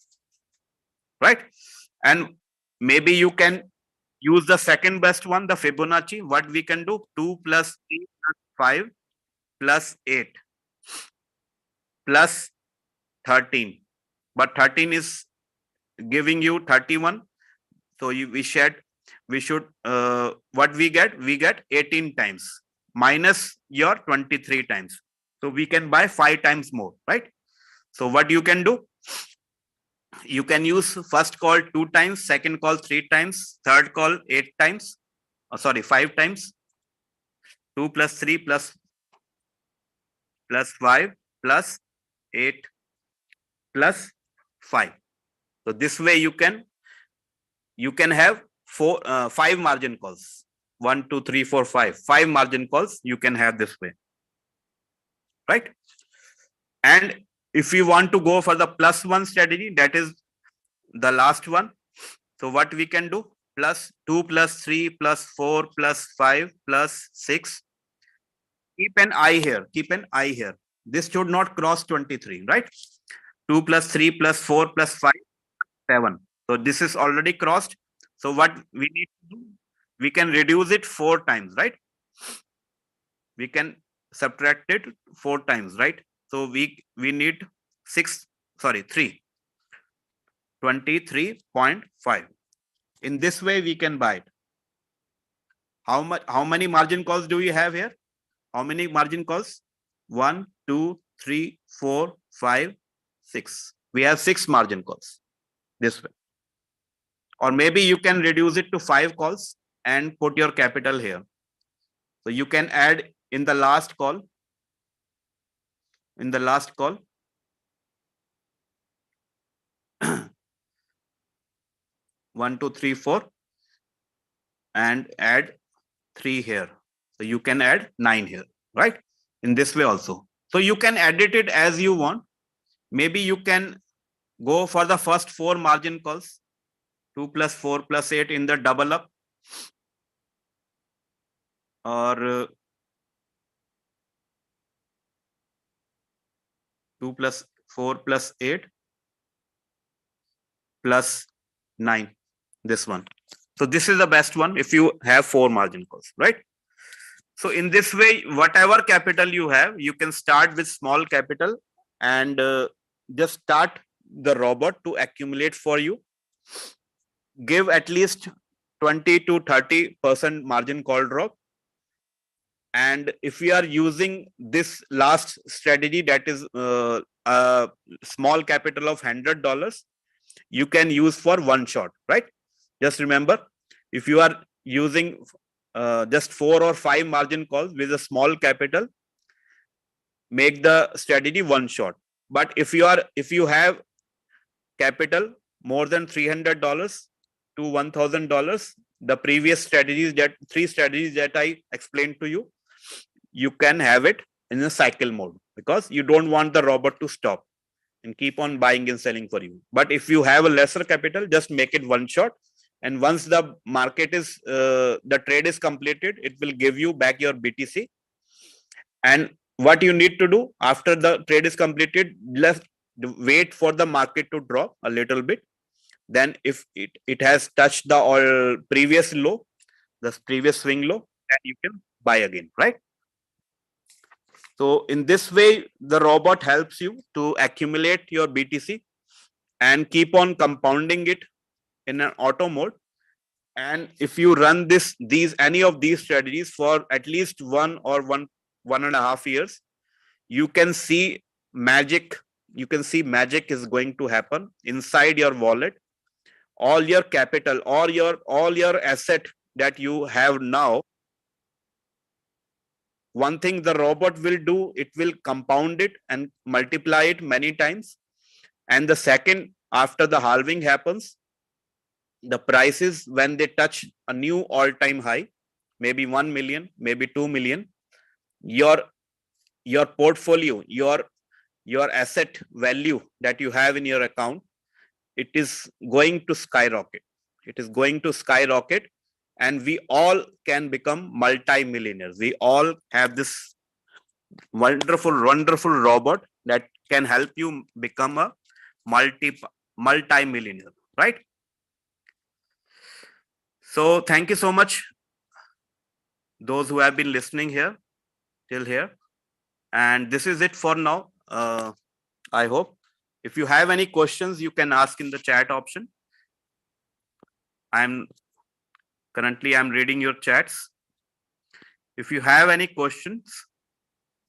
right? And maybe you can use the second best one, the Fibonacci. What we can do, 2 plus 3 plus 5 plus 8 plus 13, but 13 is giving you 31. So we should what we get 18 times minus your 23 times. So we can buy 5 times more, right? So what you can do, you can use first call 2 times, second call 3 times, third call 8 times, 5 times. 2 plus 3 plus 5 plus 8 plus 5. So this way you can have 5 margin calls. 1, 2, 3, 4, 5. 5 margin calls you can have this way, right? And if you want to go for the plus 1 strategy, that is the last one. So what we can do, plus 2 plus 3 plus 4 plus 5 plus 6. Keep an eye here. This should not cross 23, right? 2 plus 3 plus 4 plus 5, 7. So this is already crossed. So what we need to do, we can reduce it 4 times, right? We can subtract it 4 times, right? So we need 3. 23.5. In this way we can buy it. How many margin calls do you have here? How many margin calls? 1, 2, 3, 4, 5, 6. We have 6 margin calls this way. Or maybe you can reduce it to 5 calls and put your capital here. So you can add in the last call. 1, 2, 3, 4, and add 3 here. So you can add 9 here, right? In this way also. So you can edit it as you want. Maybe you can go for the first 4 margin calls, 2 plus 4 plus 8 in the double up, or 2 plus 4 plus 8 plus 9, this one. So this is the best one if you have 4 margin calls, right? So in this way, whatever capital you have, you can start with small capital and just start the robot to accumulate for you. Give at least 20 to 30% margin call drop. And if we are using this last strategy, that is a small capital of $100, you can use for one shot, right? Just remember, if you are using just 4 or 5 margin calls with a small capital, make the strategy one shot. But if you have capital more than $300 to $1,000, the previous strategies, that 3 strategies that I explained to you, you can have it in a cycle mode, because you don't want the robot to stop and keep on buying and selling for you. But if you have a lesser capital, just make it one shot, and once the market is the trade is completed, it will give you back your BTC. And what you need to do after the trade is completed, just wait for the market to drop a little bit. Then if it has touched the all previous low, the previous swing low, then you can buy again, right? So in this way, the robot helps you to accumulate your BTC and keep on compounding it in an auto mode. And if you run these any of these strategies for at least 1 and a half years, you can see magic. You can see magic is going to happen inside your wallet. All your capital or all your asset that you have now, one thing the robot will do, it will compound it and multiply it many times. And the second, after the halving happens, the prices, when they touch a new all-time high, maybe 1 million, maybe 2 million, your portfolio, your asset value that you have in your account, it is going to skyrocket. It is going to skyrocket, and we all can become multi-millionaires. We all have this wonderful robot that can help you become a multi-millionaire, right? So thank you so much, those who have been listening here till here. And this is it for now. I hope if you have any questions, you can ask in the chat option. I'm reading your chats. If you have any questions,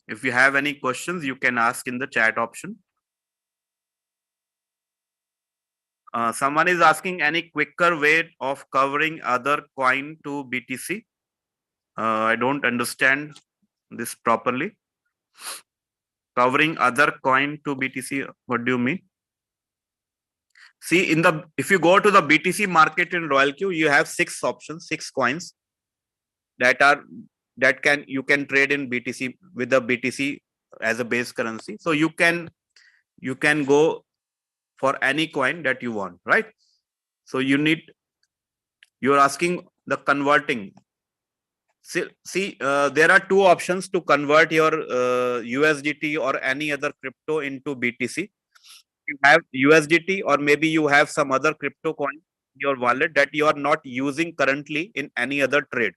you can ask in the chat option. Someone is asking any quicker way of covering other coin to BTC. I don't understand this properly. Covering other coin to BTC, what do you mean? See, if you go to the BTC market in Royalq, you have 6 options, 6 coins you can trade in BTC with the BTC as a base currency. So you can go for any coin that you want, right? So you're asking the converting. See, there are 2 options to convert your USDT or any other crypto into BTC. You have USDT, or maybe you have some other crypto coin in your wallet that you are not using currently in any other trade.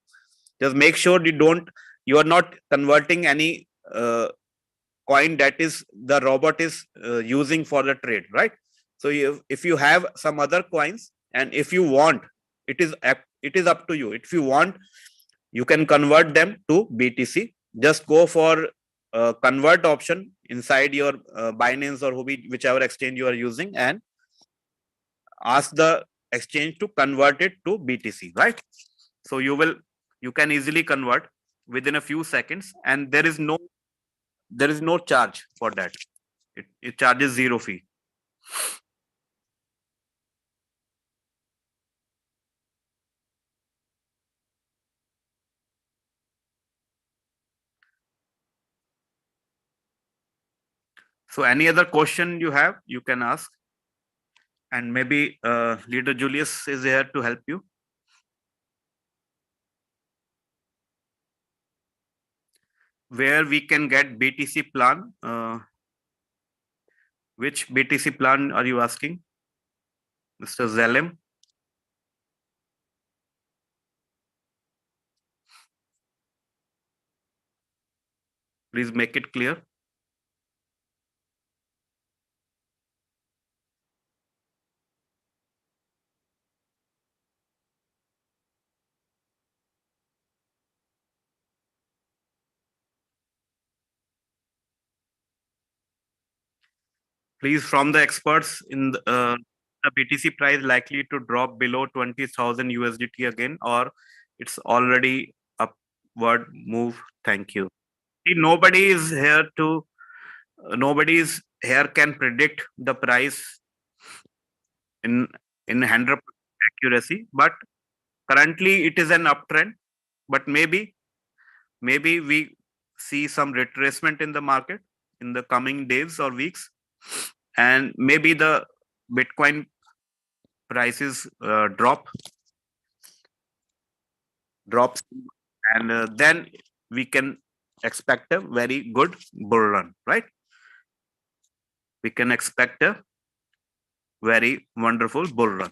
Just make sure you are not converting any coin that is the robot is using for the trade, right? So if you have some other coins, and if you want, it is up to you. If you want, you can convert them to BTC. Just go for convert option inside your Binance or Huobi, whichever exchange you are using, and ask the exchange to convert it to BTC, right? So you can easily convert within a few seconds, and there is no charge for that. It charges 0 fee. So any other question you have, you can ask, and maybe leader Julius is here to help you. Where we can get BTC plan? Which BTC plan are you asking, Mr. Zalem? Please make it clear. Please, from the experts in the the BTC price likely to drop below 20,000 USDT again, or it's already upward move? Thank you. See, nobody's here can predict the price in 100% accuracy, but currently it is an uptrend. But maybe we see some retracement in the market in the coming days or weeks, and maybe the Bitcoin prices drops, and then we can expect a very good bull run, right? We can expect a very wonderful bull run.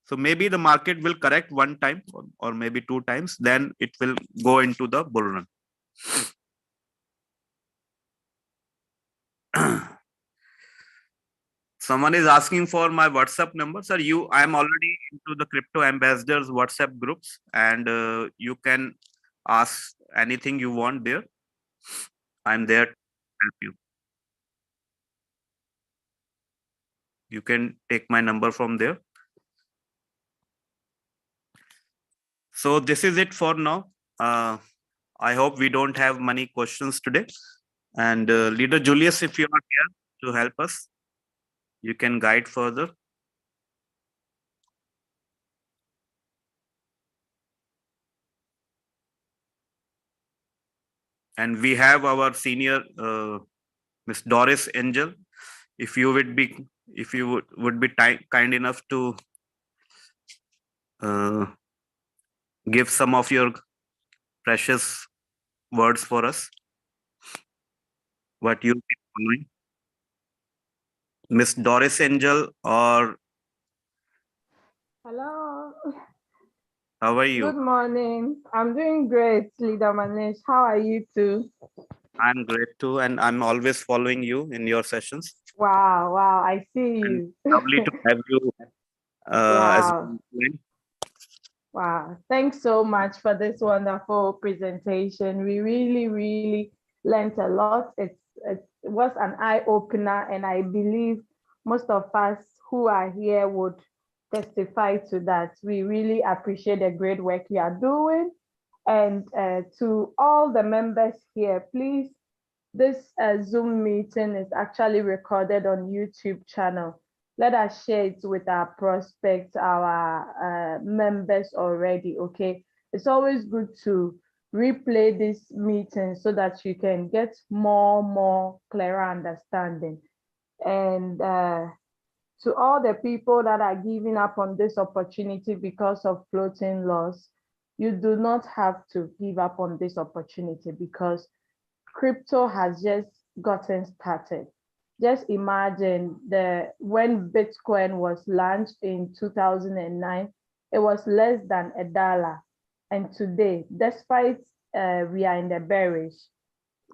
So maybe the market will correct one time or maybe two times, then it will go into the bull run. Someone is asking for my WhatsApp number. Sir, I am already into the Crypto Ambassadors WhatsApp groups, and you can ask anything you want there. I'm there to help you. You can take my number from there. So this is it for now. I hope we don't have many questions today. And Leader Julius, if you are here to help us, you can guide further. And we have our senior Miss Doris Angel. If you would be kind enough to give some of your precious words for us, what you'll be following. Miss Doris Angel, or hello. How are you? Good morning. I'm doing great, Leader Manish. How are you too? I'm great too, and I'm always following you in your sessions. Wow, I see you. Lovely to have you wow. Wow. Thanks so much for this wonderful presentation. We really learned a lot. It was an eye-opener, and I believe most of us who are here would testify to that. We really appreciate the great work you are doing. And to all the members here, please, this Zoom meeting is actually recorded on YouTube channel. Let us share it with our prospects, our members already, okay? It's always good to replay this meeting so that you can get more clearer understanding. And to all the people that are giving up on this opportunity because of floating loss, you do not have to give up on this opportunity because crypto has just gotten started. Just imagine when Bitcoin was launched in 2009, it was less than $1. And today, despite we are in the bearish,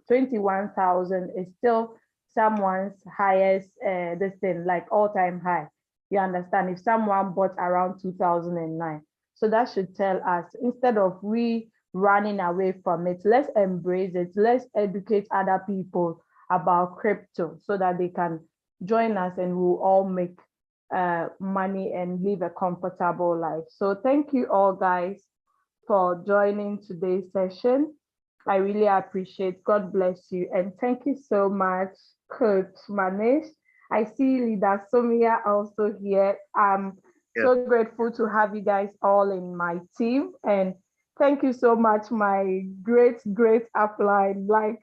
21,000 is still someone's highest, this thing, like all-time high. You understand? If someone bought around 2009. So that should tell us, instead of we running away from it, let's embrace it. Let's educate other people about crypto so that they can join us and we'll all make money and live a comfortable life. So thank you all guys for joining today's session. I really appreciate. God bless you. And thank you so much, Coach Manish. I see Leader Somia also here. I'm so grateful to have you guys all in my team. And thank you so much, my great upline. Like,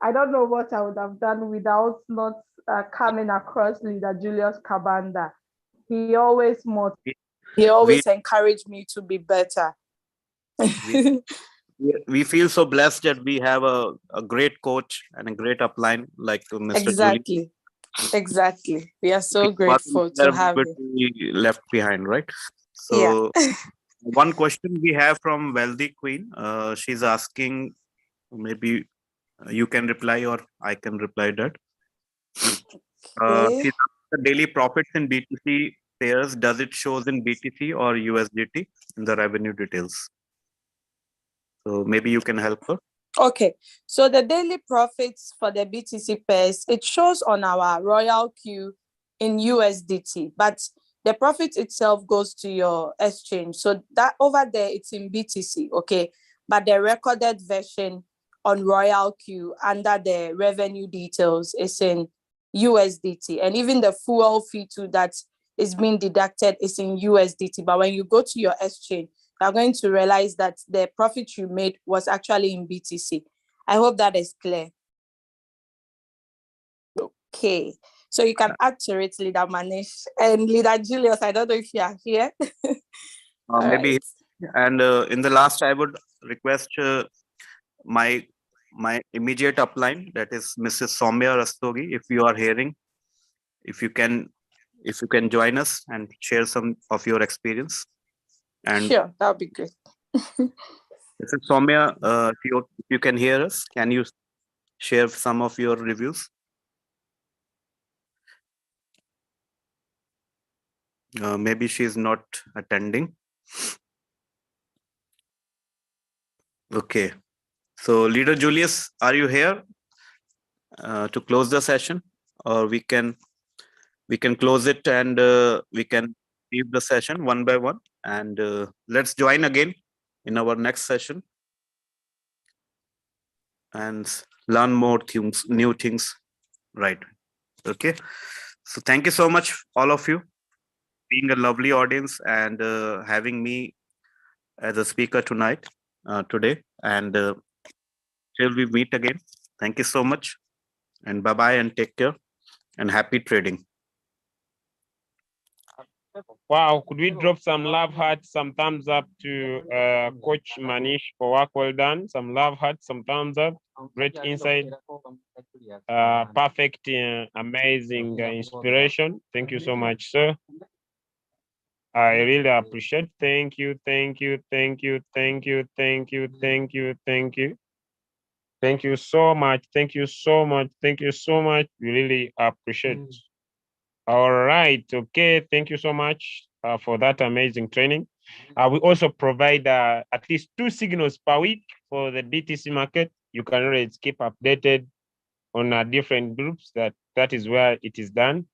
I don't know what I would have done without not coming across Leader Julius Kabanda. He always encouraged me to be better. We feel so blessed that we have a great coach and a great upline like Mr. Julius. Exactly. We are so grateful to have you. Left behind, right? So one question we have from Wealthy Queen. She's asking, maybe you can reply or I can reply that. The daily profits in BTC pairs, does it shows in BTC or USDT in the revenue details? So maybe you can help her. Okay, so the daily profits for the BTC pairs, it shows on our Royalq in USDT, but the profit itself goes to your exchange. So that over there, it's in BTC, okay? But the recorded version on Royalq under the revenue details is in USDT. And even the fuel fee too that is being deducted is in USDT. But when you go to your exchange, you're going to realize that the profit you made was actually in BTC. I hope that is clear. Okay. So you can add to it, Leader Manish. And Leader Julius, I don't know if you are here. Maybe. Right. And in the last, I would request my immediate upline, that is Mrs. Soumya Rastogi, if you are hearing, if you can join us and share some of your experience. And sure, that would be great. Mrs. Soumya, if you can hear us, can you share some of your reviews? Maybe she is not attending. Okay. So, Leader Julius, are you here to close the session, or we can close it and we can leave the session one by one, and let's join again in our next session and learn more things, new things. Right. Okay. So thank you so much, all of you, being a lovely audience and having me as a speaker tonight, today, and till we meet again. Thank you so much, and bye bye, and take care, and happy trading. Wow, could we drop some love hearts, some thumbs up to Coach Manish for work well done? Some love hearts, some thumbs up. Great insight. Perfect, amazing inspiration. Thank you so much, sir. I really appreciate. Thank you, thank you, thank you, thank you, thank you, thank you, thank you. Thank you so much. Thank you so much. Thank you so much. We really appreciate. All right. Okay. Thank you so much for that amazing training. We also provide at least 2 signals per week for the BTC market. You can always keep updated on different groups. That is where it is done.